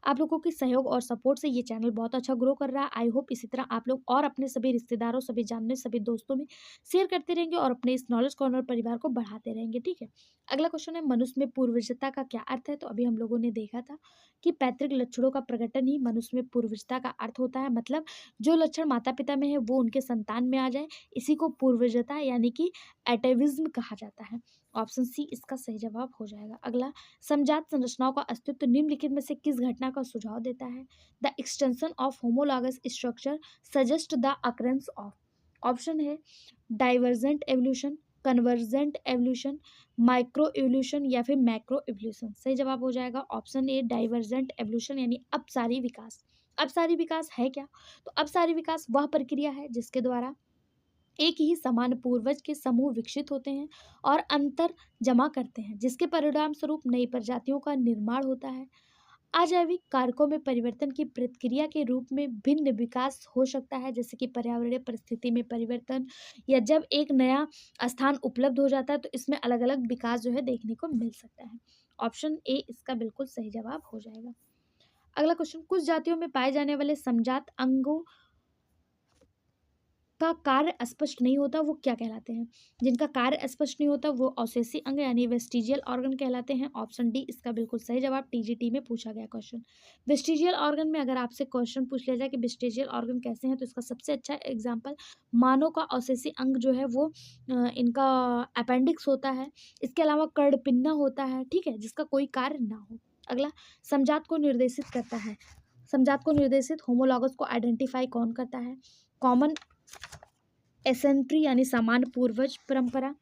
आप लोगों के सहयोग और सपोर्ट से ये चैनल बहुत अच्छा ग्रो कर रहा है। आई होप इसी तरह आप लोग और अपने सभी रिश्तेदारों, सभी जानने, सभी दोस्तों में शेयर करते रहेंगे और अपने इस नॉलेज कॉर्नर परिवार को बढ़ाते रहेंगे, ठीक है। अगला क्वेश्चन है, मनुष्य में पूर्वजता का क्या अर्थ है? तो अभी हम लोगों ने देखा था कि पैतृक लक्षणों का प्रकटन ही मनुष्य में पूर्वजता का अर्थ होता है। मतलब जो लक्षण माता पिता में है वो उनके संतान में आ जाए, इसी को पूर्वजता यानी कि एटेविज्म कहा जाता है। ऑप्शन सी इसका सही जवाब हो जाएगा। अगला, समजात संरचनाओं का अस्तित्व निम्नलिखित में से किस घटना का सुझाव देता है? The extension of homologous structure suggest the occurrence of. Option है divergent evolution, convergent evolution, micro evolution या फिर मैक्रो एवोल्यूशन। सही जवाब हो जाएगा ऑप्शन ए डाइवर्जेंट एवोल्यूशन यानी अपसारी विकास। अपसारी विकास है क्या? तो अपसारी विकास वह प्रक्रिया है जिसके द्वारा एक ही समान पूर्वज के समूह विकसित होते हैं और अंतर जमा करते हैं, जिसके परिणाम स्वरूप नई प्रजातियों का निर्माण होता है। अजैविक कारकों में परिवर्तन की प्रक्रिया के रूप में भिन्न विकास हो सकता है, जैसे कि पर्यावरणीय परिस्थिति में परिवर्तन या जब एक नया स्थान उपलब्ध हो जाता है तो इसमें अलग अलग विकास जो है देखने को मिल सकता है। ऑप्शन ए इसका बिल्कुल सही जवाब हो जाएगा। अगला क्वेश्चन, कुछ जातियों में पाए जाने वाले समजात अंगों जिसका कार्य स्पष्ट नहीं होता वो क्या कहलाते हैं? जिनका कार्य स्पष्ट नहीं होता वो अवशेषी अंग यानी वेस्टिजियल ऑर्गन कहलाते हैं। ऑप्शन डी इसका बिल्कुल सही जवाब, टीजीटी में पूछा गया क्वेश्चन। वेस्टिजियल ऑर्गन में अगर आपसे क्वेश्चन पूछ लिया जाए कि वेस्टिजियल ऑर्गन कैसे हैं, तो इसका सबसे अच्छा एग्जाम्पल मानव का अवशेषी अंग जो है वो इनका अपेंडिक्स होता है। इसके अलावा कर्णपिन्ना होता है, ठीक है, जिसका कोई कार्य ना हो। अगला, समजात को निर्देशित करता है। समजात को निर्देशित होमोलॉगस को आइडेंटिफाई कौन करता है? कॉमन एसेंट्री यानी समान पूर्वज परंपरा,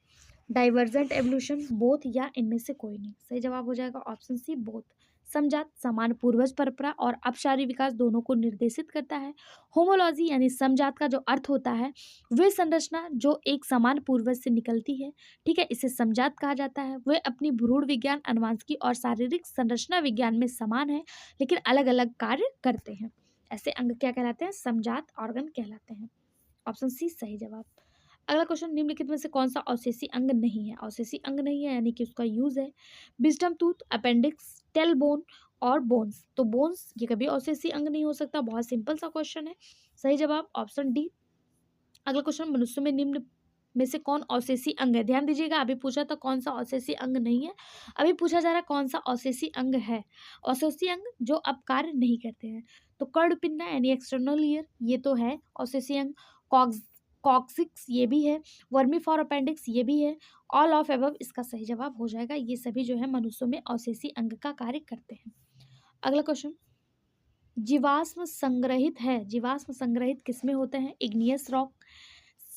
डाइवर्जेंट एवोल्यूशन, बोथ या इनमें से कोई नहीं। सही जवाब हो जाएगा ऑप्शन सी, बोथ। समजात समान पूर्वज परंपरा और अपशारी विकास दोनों को निर्देशित करता है। होमोलॉजी यानी समजात का जो अर्थ होता है वे संरचना जो एक समान पूर्वज से निकलती है, ठीक है, इसे समजात कहा जाता है। वे अपनी भ्रूण विज्ञान, अनुवांशिकी और शारीरिक संरचना विज्ञान में समान है लेकिन अलग अलग कार्य करते हैं। ऐसे अंग क्या कहलाते हैं? समजात ऑर्गन कहलाते हैं। ऑप्शन सी सही जवाब। अगला क्वेश्चन, निम्नलिखित में से कौन सा अवशेषी अंग नहीं है? अवशेषी अंग नहीं है यानी कि उसका यूज है wisdom tooth, appendix, tail bone और बोन्स। तो बोन्स ये कभी अवशेषी अंग नहीं हो सकता। बहुत सिंपल सा क्वेश्चन है। सही जवाब ऑप्शन डी। अगला क्वेश्चन, मनुष्य में निम्न में से कौन अवशेषी अंग है? ध्यान दीजिएगा, अभी पूछा था कौन सा अवशेषी अंग नहीं है, अभी पूछा जा रहा है कौन सा अवशेषी अंग है। अवशेषी अंग जो अब कार्य नहीं करते हैं, तो कर्णपिन्ना यानी एक्सटर्नल ईयर ये तो है अवशेषी अंग। कॉक्सिक्स ये भी है, वर्मीफॉर अपेंडिक्स ये भी है। ऑल ऑफ एबव इसका सही जवाब हो जाएगा। ये सभी जो है मनुष्यों में अवशेषी अंग का कार्य करते हैं। अगला क्वेश्चन, जीवाश्म संग्रहित है, जीवाश्म संग्रहित किसमें होते हैं? Igneous rock,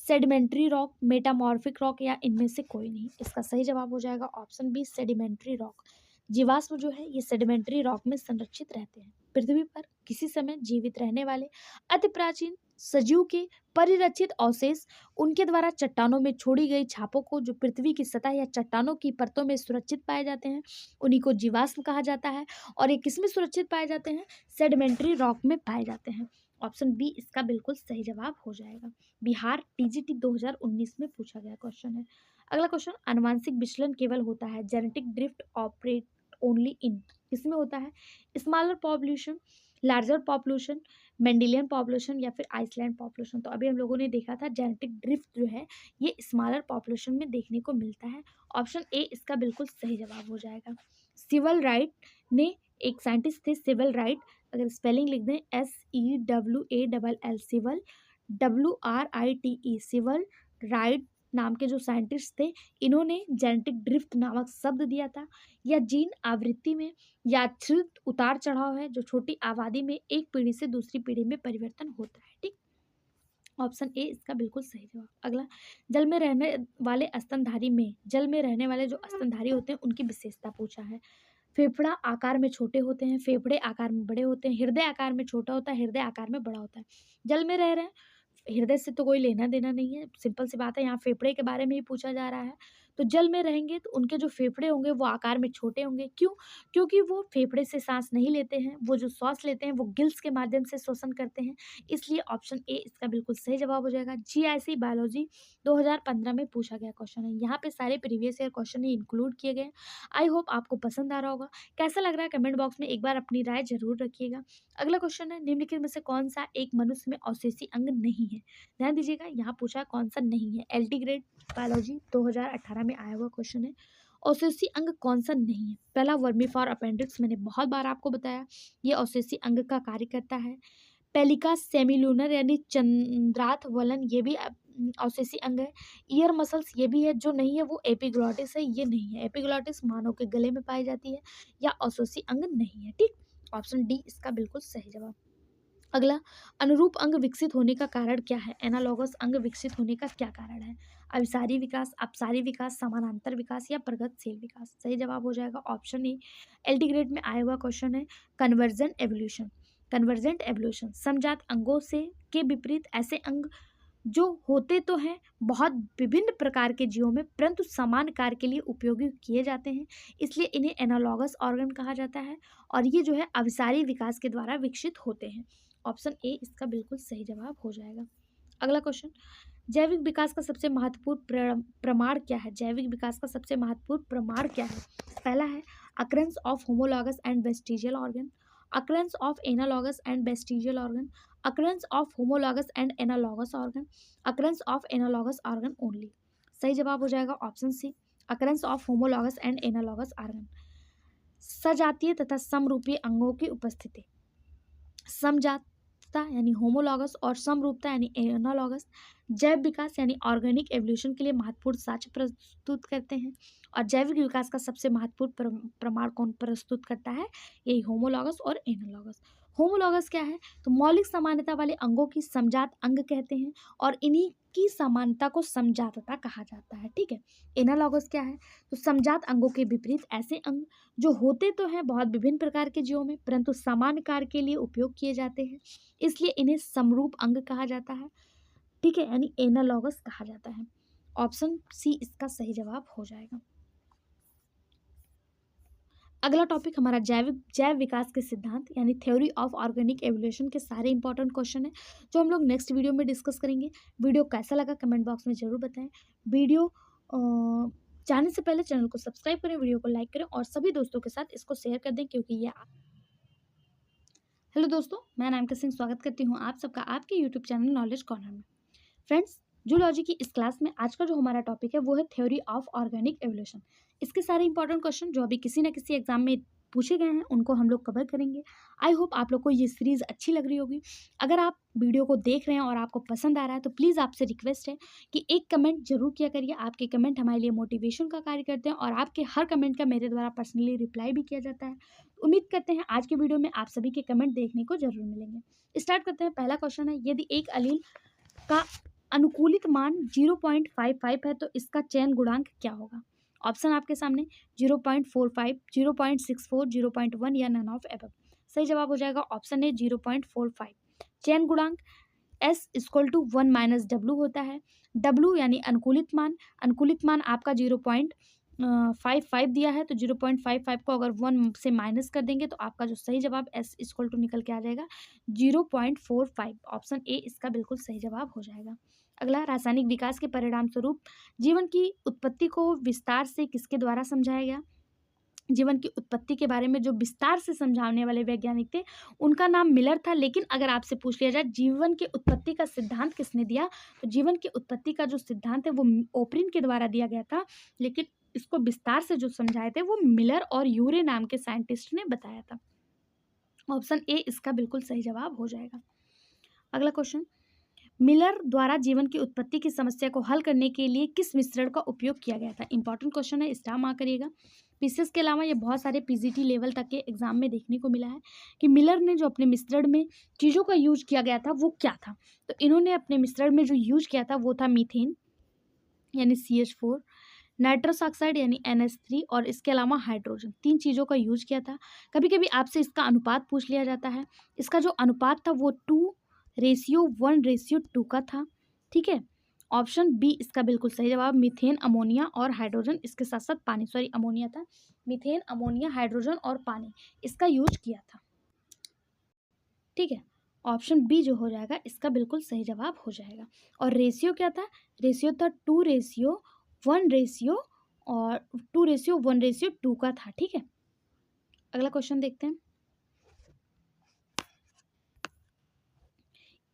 sedimentary rock, metamorphic rock या इनमें से कोई नहीं। इसका सही जवाब हो जाएगा ऑप्शन बी, सेडिमेंट्री रॉक। जीवाश्म जो है ये सेडिमेंट्री रॉक में संरक्षित रहते हैं। पृथ्वी पर किसी समय जीवित रहने वाले अति प्राचीन सजीव के परिरक्षित अवशेष उनके द्वारा चट्टानों में छोड़ी गई छापों को जो पृथ्वी की सतह या चट्टानों की परतों में सुरक्षित पाए जाते हैं उन्हीं को जीवाश्म कहा जाता है। और ये किसमें सुरक्षित पाए जाते हैं? सेडिमेंट्री रॉक में पाए जाते हैं। ऑप्शन बी इसका बिल्कुल सही जवाब हो जाएगा। बिहार टीजीटी 2019 में पूछा गया क्वेश्चन है। अगला क्वेश्चन, अनुवांशिक विचलन केवल होता है, genetic drift operate only in, किसमें होता है? Smaller population, larger population, Mendelian population या फिर आइसलैंड पॉपुलेशन। तो अभी हम लोगों ने देखा था जेनेटिक ड्रिफ्ट जो है ये स्मॉलर पॉपुलेशन में देखने को मिलता है। ऑप्शन ए इसका बिल्कुल सही जवाब हो जाएगा। सिवल राइट ने, एक साइंटिस्ट थे सिवल राइट, अगर स्पेलिंग लिख दें SEWALL, Sewall, WRITE, Sewall Wright नाम के जो साइंटिस्ट थे इन्होंने जेनेटिक ड्रिफ्ट नामक शब्द दिया था। या जीन आवृत्ति में यादृच्छिक उतार चढ़ाव है जो छोटी आबादी में एक पीढ़ी से दूसरी पीढ़ी में परिवर्तन होता है, ठीक। ऑप्शन ए इसका बिल्कुल सही जवाब। अगला, जल में रहने वाले स्तनधारी में, जल में रहने वाले जो स्तनधारी होते हैं उनकी विशेषता पूछा है। फेफड़ा आकार में छोटे होते हैं, फेफड़े आकार में बड़े होते हैं, हृदय आकार में छोटा होता है, हृदय आकार में बड़ा होता है। जल में रह रहे हैं, हृदय से तो कोई लेना देना नहीं है, सिंपल सी बात है, यहाँ फेफड़े के बारे में ही पूछा जा रहा है। तो जल में रहेंगे तो उनके जो फेफड़े होंगे वो आकार में छोटे होंगे। क्यों? क्योंकि वो फेफड़े से सांस नहीं लेते हैं, वो जो श्वास लेते हैं वो गिल्स के माध्यम से श्वसन करते हैं। इसलिए ऑप्शन ए इसका बिल्कुल सही जवाब हो जाएगा। GIC बायोलॉजी 2015 में पूछा गया क्वेश्चन है। यहाँ पे सारे प्रीवियस ईयर क्वेश्चन ही इंक्लूड किए गए। आई होप आपको पसंद आ रहा होगा। कैसा लग रहा है कमेंट बॉक्स में एक बार अपनी राय जरूर रखिएगा। अगला क्वेश्चन है, निम्नलिखित में से कौन सा एक मनुष्य में अवशेषी अंग नहीं है? ध्यान दीजिएगा, यहाँ पूछा कौन सा नहीं है। LT ग्रेड बायोलॉजी 2018 में आया हुआ क्वेश्चन है। अवशेषी अंग कौन सा नहीं है? पहला, वर्मीफॉर अपेंडिक्स, मैंने बहुत बार आपको बताया ये अवशेषी अंग का कार्य करता है। पेलिका सेमिलूनर यानी चंद्रार्थ वलन ये भी अवशेषी अंग है। ईयर मसल्स ये भी है। जो नहीं है वो एपिग्लॉटिस है, ये नहीं है। एपिग्लॉटिस मानव के गले में पाई जाती है, या अवशेषी अंग नहीं है, ठीक। ऑप्शन डी इसका बिल्कुल सही जवाब। अगला, अनुरूप अंग विकसित होने का कारण क्या है? एनालॉगस अंग विकसित होने का क्या कारण है? अभिसारी विकास, अपसारी विकास, समानांतर विकास या प्रगतिशील विकास। सही जवाब हो जाएगा ऑप्शन ए। LT ग्रेड में आया हुआ क्वेश्चन है कन्वर्जेंट एवोल्यूशन। कन्वर्जेंट एवोल्यूशन समजात अंगों से के विपरीत ऐसे अंग जो होते तो हैं बहुत विभिन्न प्रकार के जीवों में परंतु समान कार्य के लिए उपयोगी किए जाते हैं, इसलिए इन्हें एनालॉगस ऑर्गन कहा जाता है। और ये जो है अभिसारी विकास के द्वारा विकसित होते हैं। ऑप्शन ए इसका बिल्कुल सही जवाब हो जाएगा। अगला क्वेश्चन, जैविक विकास का सबसे महत्वपूर्ण प्रमाण क्या है? जैविक विकास का सबसे महत्वपूर्ण प्रमाण क्या है? पहला है occurrence of homologous and vestigial organ. occurrence of analogous and vestigial organ, occurrence of homologous and analogous organ, occurrence of analogous organ only। सही जवाब हो जाएगा option C, occurrence of homologous and analogous organ। सजातीय तथा समरूपीय अंगों की उपस्थिति, समजातता यानी होमोलॉगस और समरूपता यानी एनालॉगस जैव विकास यानी ऑर्गेनिक एवोल्यूशन के लिए महत्वपूर्ण साक्ष्य प्रस्तुत करते हैं। और जैविक विकास का सबसे महत्वपूर्ण प्रमाण कौन प्रस्तुत करता है? यही होमोलॉगस और एनालॉगस। होमोलॉगस क्या है? तो मौलिक समानता वाले अंगों की समजात अंग कहते हैं और इन्हीं की समानता को समजातता कहा जाता है। ठीक है। एनालॉगस क्या है? तो समजात अंगों के विपरीत ऐसे अंग जो होते तो हैं बहुत विभिन्न प्रकार के जीवों में, परंतु सामान्य कार्य के लिए उपयोग किए जाते हैं, इसलिए इन्हें समरूप अंग कहा जाता है। ठीक है, यानी एनालॉगस कहा जाता है। ऑप्शन सी इसका सही जवाब हो जाएगा। अगला टॉपिक हमारा जैव विकास के सिद्धांत यानी थ्योरी ऑफ ऑर्गेनिक एवोल्यूशन के सारे इंपॉर्टेंट क्वेश्चन है जो हम लोग नेक्स्ट वीडियो में डिस्कस करेंगे। वीडियो कैसा लगा कमेंट बॉक्स में जरूर बताएं। वीडियो जाने से पहले चैनल को सब्सक्राइब करें, वीडियो को लाइक करें और सभी दोस्तों के साथ इसको शेयर कर दें क्योंकि ये हेलो दोस्तों, मैं नाम सिंह स्वागत करती हूँ आप सबका आपके यूट्यूब चैनल नॉलेज कॉर्नर में। फ्रेंड्स, जूलॉजी की इस क्लास में आज का जो हमारा टॉपिक है वो है थ्योरी ऑफ ऑर्गेनिक एवोल्यूशन। इसके सारे इंपॉर्टेंट क्वेश्चन जो अभी किसी न किसी एग्जाम में पूछे गए हैं उनको हम लोग कवर करेंगे। आई होप आप लोग को ये सीरीज अच्छी लग रही होगी। अगर आप वीडियो को देख रहे हैं और आपको पसंद आ रहा है तो प्लीज़ आपसे रिक्वेस्ट है कि एक कमेंट जरूर किया करिए। आपके कमेंट हमारे लिए मोटिवेशन का कार्य करते हैं और आपके हर कमेंट का मेरे द्वारा पर्सनली रिप्लाई भी किया जाता है। उम्मीद करते हैं आज के वीडियो में आप सभी के कमेंट देखने को जरूर मिलेंगे। स्टार्ट करते हैं। पहला क्वेश्चन है, यदि एक एलील का अनुकूलित मान 0.55 है तो इसका चयन गुणांक क्या होगा? ऑप्शन आपके सामने 0.45, 0.64, 0.1 या नन ऑफ एबव। सही जवाब हो जाएगा ऑप्शन ए 0.45। चयन गुणांक S equal to 1 minus W होता है। W यानी अनुकूलित मान आपका 0.55 दिया है तो 0.55 को अगर 1 से माइनस कर देंगे तो आपका जो सही जवाब S इक्वल टू निकल के आ जाएगा 0.45। ऑप्शन ए इसका बिल्कुल सही जवाब हो जाएगा। अगला, रासायनिक विकास के परिणाम स्वरूप जीवन की उत्पत्ति को विस्तार से किसके द्वारा समझाया गया? जीवन की उत्पत्ति के बारे में जो विस्तार से समझाने वाले वैज्ञानिक थे उनका नाम मिलर था। लेकिन अगर आपसे पूछ लिया जाए जीवन की उत्पत्ति का सिद्धांत किसने दिया, तो जीवन की उत्पत्ति का जो सिद्धांत है वो ओपरिन के द्वारा दिया गया था, लेकिन इसको विस्तार से जो समझाए थे वो मिलर और यूरे नाम के साइंटिस्ट ने बताया था। ऑप्शन ए इसका बिल्कुल सही जवाब हो जाएगा। अगला क्वेश्चन, मिलर द्वारा जीवन की उत्पत्ति की समस्या को हल करने के लिए किस मिश्रण का उपयोग किया गया था? इंपॉर्टेंट क्वेश्चन है, स्टार मार्क करिएगा। पीसीएस के अलावा ये बहुत सारे पीजीटी लेवल तक के एग्जाम में देखने को मिला है कि मिलर ने जो अपने मिश्रण में चीज़ों का यूज किया गया था वो क्या था। तो इन्होंने अपने मिश्रण में जो यूज किया था वो था मीथेन यानी CH4, नाइट्रस ऑक्साइड यानी NH3 और इसके अलावा हाइड्रोजन। 3 चीज़ों का यूज किया था। कभी कभी आपसे इसका अनुपात पूछ लिया जाता है। इसका जो अनुपात था वो 2:1:2 का था। ठीक है। ऑप्शन बी इसका बिल्कुल सही जवाब, मीथेन, अमोनिया और हाइड्रोजन, इसके साथ साथ पानी, सॉरी अमोनिया था, मीथेन, अमोनिया, हाइड्रोजन और पानी इसका यूज किया था। ठीक है। ऑप्शन बी जो हो जाएगा इसका बिल्कुल सही जवाब हो जाएगा। और रेशियो क्या था? रेशियो था 2:1 और 2:1:2 का था। ठीक है। अगला क्वेश्चन देखते हैं।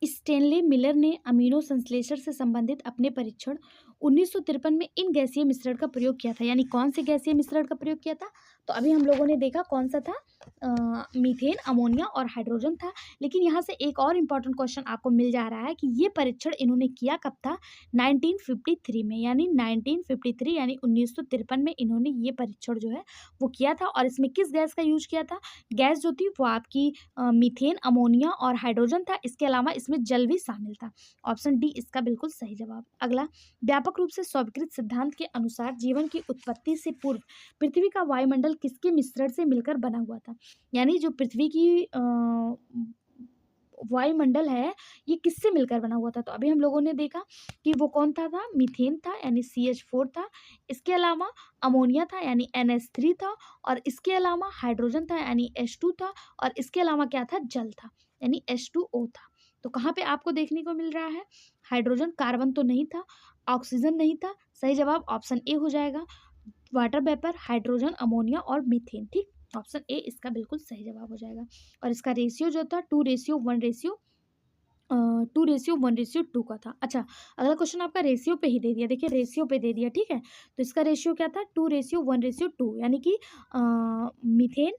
स्टेनले मिलर ने अमीनो संश्लेषण से संबंधित अपने परीक्षण 1953 में इन गैसीय मिश्रण का प्रयोग किया था। यानी कौन से गैसीय मिश्रण का प्रयोग किया था? तो अभी हम लोगों ने देखा कौन सा था, मीथेन, अमोनिया और हाइड्रोजन था। लेकिन यहाँ से एक और इम्पॉर्टेंट क्वेश्चन आपको मिल जा रहा है कि ये परीक्षण इन्होंने किया कब था? 1953 में, यानी 1953 यानी 1953 में इन्होंने ये परीक्षण जो है वो किया था। और इसमें किस गैस का यूज किया था? गैस जो थी वो आपकी मीथेन, अमोनिया और हाइड्रोजन था। इसके अलावा इसमें जल भी शामिल था। ऑप्शन डी इसका बिल्कुल सही जवाब। अगला, व्यापक रूप से स्वीकृत सिद्धांत के अनुसार जीवन की उत्पत्ति से पूर्व पृथ्वी का वायुमंडल किसके मिश्रण से मिलकर बना हुआ था? यानी जो पृथ्वी की वायुमंडल है ये किससे मिलकर बना हुआ था? तो अभी हम लोगों ने देखा कि वो कौन था मीथेन था यानी CH4 था, इसके अलावा अमोनिया था यानी NH3 था, और इसके अलावा हाइड्रोजन था यानी H2 था, और इसके अलावा क्या था? जल था यानी H2O था। तो कहाँ पे आपको देखने को मिल रहा है? हाइड्रोजन, कार्बन तो नहीं था, ऑक्सीजन नहीं था। सही जवाब ऑप्शन ए हो जाएगा, वाटर वेपर, हाइड्रोजन, अमोनिया और मीथेन। ठीक। ऑप्शन ए इसका बिल्कुल सही जवाब हो जाएगा। और इसका रेशियो जो था 2:1:2 का था। अच्छा, अगला क्वेश्चन आपका रेशियो पे ही दे दिया। देखिए रेशियो पे दे दिया, ठीक है। तो इसका रेशियो क्या था? 2:1:2, यानी कि मीथेन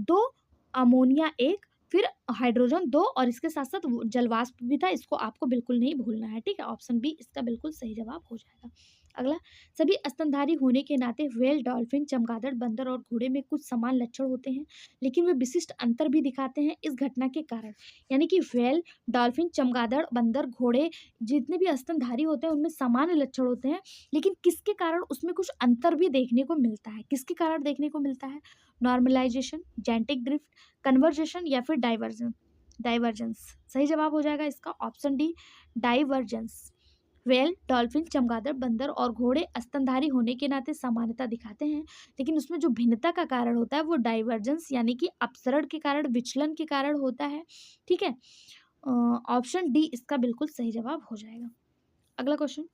2, अमोनिया 1, फिर हाइड्रोजन 2, और इसके साथ साथ जलवाष्प भी था। इसको आपको बिल्कुल नहीं भूलना है, ठीक है। ऑप्शन बी इसका बिल्कुल सही जवाब हो जाएगा। अगला, सभी स्तनधारी होने के नाते व्हेल, डॉल्फिन, चमगादड़, बंदर और घोड़े में कुछ समान लक्षण होते हैं, लेकिन वे विशिष्ट अंतर भी दिखाते हैं इस घटना के कारण। यानी कि व्हेल, डॉल्फिन, चमगादड़, बंदर, घोड़े, जितने भी स्तनधारी होते हैं उनमें सामान्य लक्षण होते हैं, लेकिन किसके कारण उसमें कुछ अंतर भी देखने को मिलता है। किसके कारण देखने को मिलता है? नॉर्मलाइजेशन, जेनेटिक ड्रिफ्ट, कन्वर्जेशन या फिर डाइवर्जेंस। सही जवाब हो जाएगा इसका option D, divergence. Whale, dolphin, चमगादड़, बंदर और घोड़े स्तनधारी होने के नाते समानता दिखाते हैं, लेकिन उसमें जो भिन्नता का कारण होता है वो डाइवर्जेंस यानी कि अपसरण के कारण, विचलन के कारण होता है, ठीक है। ऑप्शन डी इसका बिल्कुल सही जवाब हो जाएगा। अगला क्वेश्चन,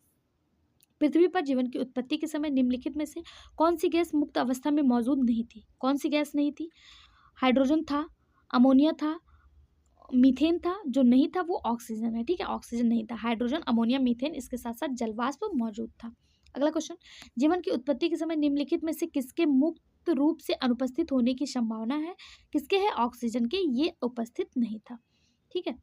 पृथ्वी पर जीवन की उत्पत्ति के समय निम्नलिखित में से कौन सी गैस मुक्त अवस्था में मौजूद नहीं थी? कौन सी गैस नहीं थी? हाइड्रोजन था, अमोनिया था, मीथेन था, जो नहीं था वो ऑक्सीजन है, ठीक है। ऑक्सीजन नहीं था, हाइड्रोजन, अमोनिया, मीथेन, इसके साथ साथ जलवाष्प मौजूद था। अगला क्वेश्चन, जीवन की उत्पत्ति के समय निम्नलिखित में से किसके मुक्त रूप से अनुपस्थित होने की संभावना है? किसके है? ऑक्सीजन के, ये उपस्थित नहीं था, ठीक है।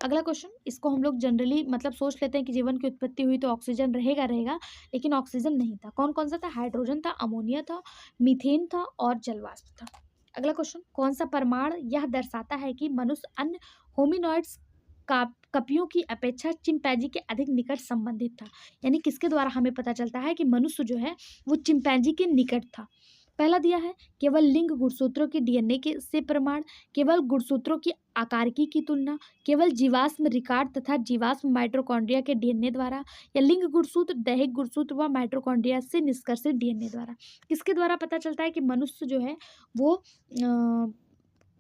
अगला क्वेश्चन, इसको हम लोग जनरली मतलब सोच लेते हैं कि जीवन की उत्पत्ति हुई तो ऑक्सीजन रहेगा रहेगा, लेकिन ऑक्सीजन नहीं था। कौन कौन सा था? हाइड्रोजन था, अमोनिया था, मीथेन था और जलवाष्प था। अगला क्वेश्चन, कौन सा प्रमाण यह दर्शाता है कि मनुष्य अन्य होमिनॉइड्स का कपियों की अपेक्षा चिंपैंजी के अधिक निकट संबंधित था? यानी किसके द्वारा हमें पता चलता है कि मनुष्य जो है वो चिंपैंजी के निकट था? पहला दिया है केवल लिंग गुणसूत्रों की डीएनए के से प्रमाण, केवल गुणसूत्रों की आकारिकी की तुलना, केवल जीवाश्म रिकॉर्ड तथा जीवाश्म माइटोकॉन्ड्रिया के डीएनए द्वारा, या लिंग गुणसूत्र, दैहिक गुणसूत्र व माइटोकॉन्ड्रिया से निष्कर्षित डीएनए द्वारा। किसके द्वारा पता चलता है कि मनुष्य जो है वो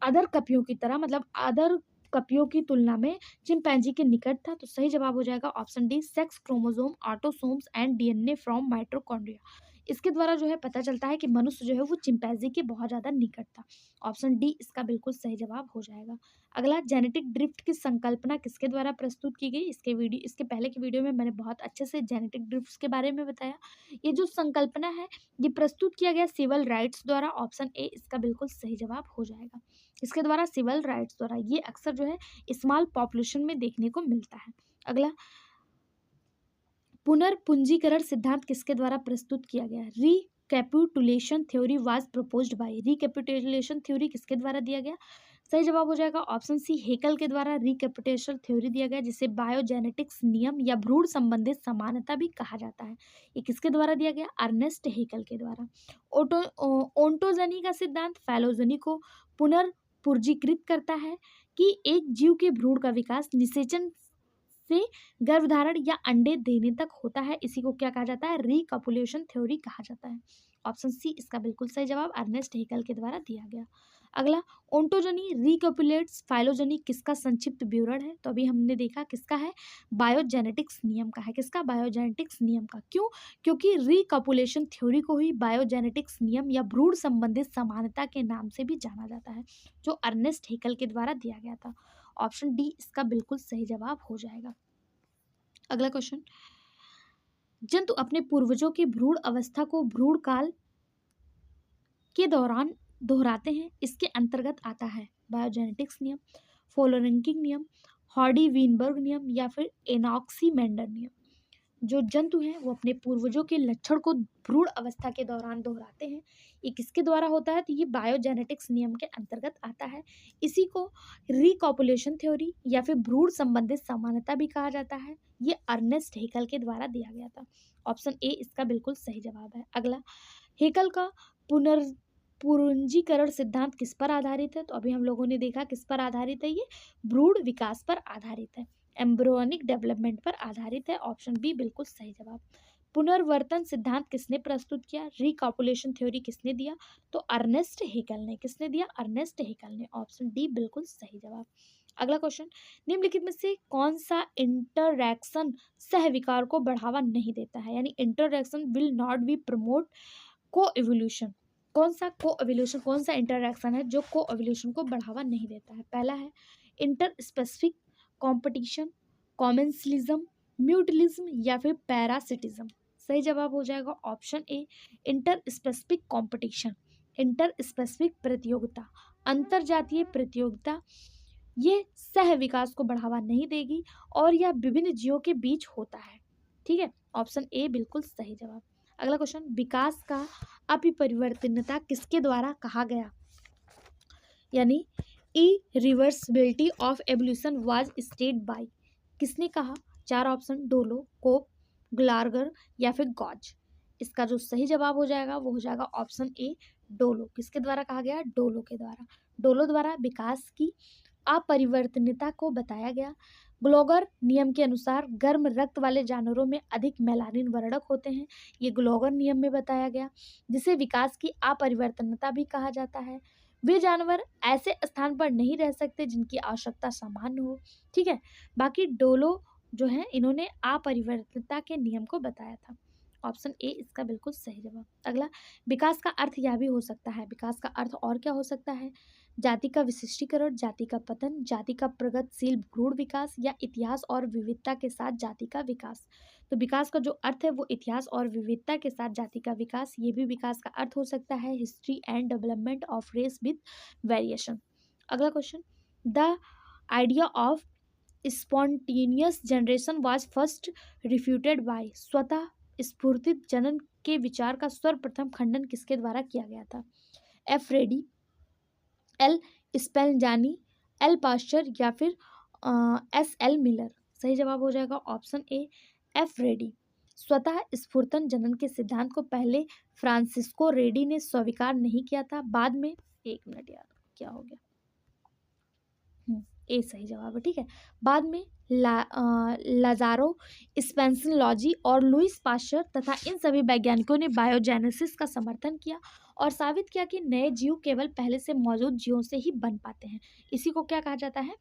अदर कपियों की तरह, मतलब अदर कपियों की तुलना में चिंपैंजी के निकट था? तो सही जवाब हो जाएगा option D, sex chromosome, autosomes and DNA from mitochondria. इसके द्वारा जो है पता चलता है कि मनुष्य जो है वो चिंपैंजी के बहुत ज़्यादा निकट था। ऑप्शन डी इसका बिल्कुल सही जवाब हो जाएगा। अगला, जेनेटिक ड्रिफ्ट की संकल्पना किसके द्वारा प्रस्तुत की गई? इसके पहले की वीडियो में मैंने बहुत अच्छे से जेनेटिक ड्रिफ्ट के बारे में बताया। ये जो संकल्पना है ये प्रस्तुत किया गया सिविल राइट्स द्वारा। ऑप्शन ए इसका बिल्कुल सही जवाब हो जाएगा। इसके द्वारा सिविल राइट्स द्वारा, ये अक्सर जो है स्मॉल पॉपुलेशन में देखने को मिलता है। अगला, पुनर्पूंजीकरण सिद्धांत किसके द्वारा प्रस्तुत किया गया? Recapitulation theory was proposed by. Recapitulation theory किसके द्वारा दिया गया? सही जवाब हो जाएगा ऑप्शन सी, हेकल के द्वारा रिकैपिटुलेशन थ्योरी दिया गया, जिसे बायोजेनेटिक्स नियम या भ्रूण संबंधित समानता भी कहा जाता है। ये किसके द्वारा दिया गया? अर्नेस्ट हेकल के द्वारा। ओंटोजनी का सिद्धांत फैलोजनी को पुनर्पूंजीकृत करता है कि एक जीव के भ्रूण का विकास निषेचन से गर्भधारण या अंडे देने तक होता है। इसी को क्या कहा जाता है? रिकॉपुलेशन थ्योरी कहा जाता है। ऑप्शन सी इसका बिल्कुल सही जवाब अर्नेस्ट हेकल के द्वारा दिया गया। अगला, ओंटोजनी, रिकॉपुलेट्स, फाइलोजनी किसका संक्षिप्त विवरण है? तो अभी हमने देखा किसका है, बायोजेनेटिक्स नियम का है। किसका? बायोजेनेटिक्स नियम का। क्यों? क्योंकि रिकॉपुलेशन थ्योरी को ही बायोजेनेटिक्स नियम या भ्रूण संबंधित समानता के नाम से भी जाना जाता है, जो अर्नेस्ट हेकल के द्वारा दिया गया था। ऑप्शन डी इसका बिल्कुल सही जवाब हो जाएगा। अगला क्वेश्चन, जंतु अपने पूर्वजों की भ्रूण अवस्था को भ्रूण काल के दौरान दोहराते हैं, इसके अंतर्गत आता है बायोजेनेटिक्स नियम, फोलोरेंकिंग नियम, हॉर्डी वीनबर्ग नियम या फिर एनॉक्सीमेंडर नियम। जो जंतु हैं वो अपने पूर्वजों के लक्षण को भ्रूण अवस्था के दौरान दोहराते हैं, ये किसके द्वारा होता है? तो ये बायोजेनेटिक्स नियम के अंतर्गत आता है। इसी को रिकॉपुलेशन थ्योरी या फिर भ्रूण संबंधित समानता भी कहा जाता है। ये अर्नेस्ट हेकल के द्वारा दिया गया था। ऑप्शन ए इसका बिल्कुल सही जवाब है। अगला, हेकल का पुनर्पूंजीकरण सिद्धांत किस पर आधारित है? तो अभी हम लोगों ने देखा किस पर आधारित है, ये भ्रूण विकास पर आधारित है, एम्ब्रियोनिक डेवलपमेंट पर आधारित है। ऑप्शन बी बिल्कुल सही जवाब। पुनर्वर्तन सिद्धांत किसने प्रस्तुत किया? रिकॉपुलेशन थ्योरी किसने दिया? तो अर्नेस्ट हेकल ने। किसने दिया? अर्नेस्ट हेकल ने। ऑप्शन डी बिल्कुल सही जवाब। अगला क्वेश्चन, निम्नलिखित में से कौन सा इंटरैक्शन सहविकार को बढ़ावा नहीं देता है? यानी interaction will not be promote को इवोल्यूशन। कौन सा को एवोल्यूशन, कौन सा इंटरैक्शन है जो को एवोल्यूशन को बढ़ावा नहीं देता है? पहला है inter specific competition, commensalism, mutualism या फिर पैरासिटिज्म। सही जवाब हो जाएगा option A inter specific competition. Inter specific प्रतियोगिता, अंतर जातीय प्रतियोगिता, ये सह विकास को बढ़ावा नहीं देगी और यह विभिन्न जीवों के बीच होता है। ठीक है, ऑप्शन ए बिल्कुल सही जवाब। अगला क्वेश्चन, विकास का अपरिवर्तनीयता किसके द्वारा कहा गया? यानी irreversibility of evolution was stated by, किसने कहा? चार ऑप्शन, डोलो, कोप, ग्लार्गर या फिर गॉज। इसका जो सही जवाब हो जाएगा वो हो जाएगा ऑप्शन ए डोलो। किसके द्वारा कहा गया? डोलो के द्वारा। डोलो द्वारा विकास की अपरिवर्तनीयता को बताया गया। ग्लोगर नियम के अनुसार गर्म रक्त वाले जानवरों में अधिक मेलानिन वर्णक होते हैं, ये ग्लोगर नियम में बताया गया, जिसे विकास की अपरिवर्तनीयता भी कहा जाता है। वे जानवर ऐसे स्थान पर नहीं रह सकते जिनकी आवश्यकता सामान्य हो। ठीक है, बाकी डोलो जो है इन्होंने अपरिवर्तनीयता के नियम को बताया था। ऑप्शन ए इसका बिल्कुल सही जवाब। अगला, विकास का अर्थ यह भी हो सकता है, विकास का अर्थ और क्या हो सकता है? जाति का विशिष्टीकरण, जाति का पतन, जाति का प्रगतिशील भ्रूण विकास या इतिहास और विविधता के साथ जाति का विकास। तो विकास का जो अर्थ है वो इतिहास और विविधता के साथ जाति का विकास, ये भी विकास का अर्थ हो सकता है। History and development of race with variation. अगला question, the idea of spontaneous generation was first refuted by, स्वतः स्फूर्तित जनन के विचार का सर्वप्रथम खंडन किसके द्वारा किया गया था? F Redi, L Spallanzani, L Pasteur या फिर एस एल मिलर। सही जवाब हो जाएगा ऑप्शन ए एफ रेडी। स्वतः स्फूर्तन जनन के सिद्धांत को पहले फ्रांसिस्को रेडी ने स्वीकार नहीं किया था, बाद में, एक मिनट यार क्या हो गया, ए सही जवाब है। ठीक है, बाद में लाजारो स्पेंसलॉजी और लुइस पास्चर तथा इन सभी वैज्ञानिकों ने बायोजेनेसिस का समर्थन किया और साबित किया कि नए जीव केवल पहले से मौजूद जीवों से ही बन पाते हैं। इसी को क्या कहा जाता है?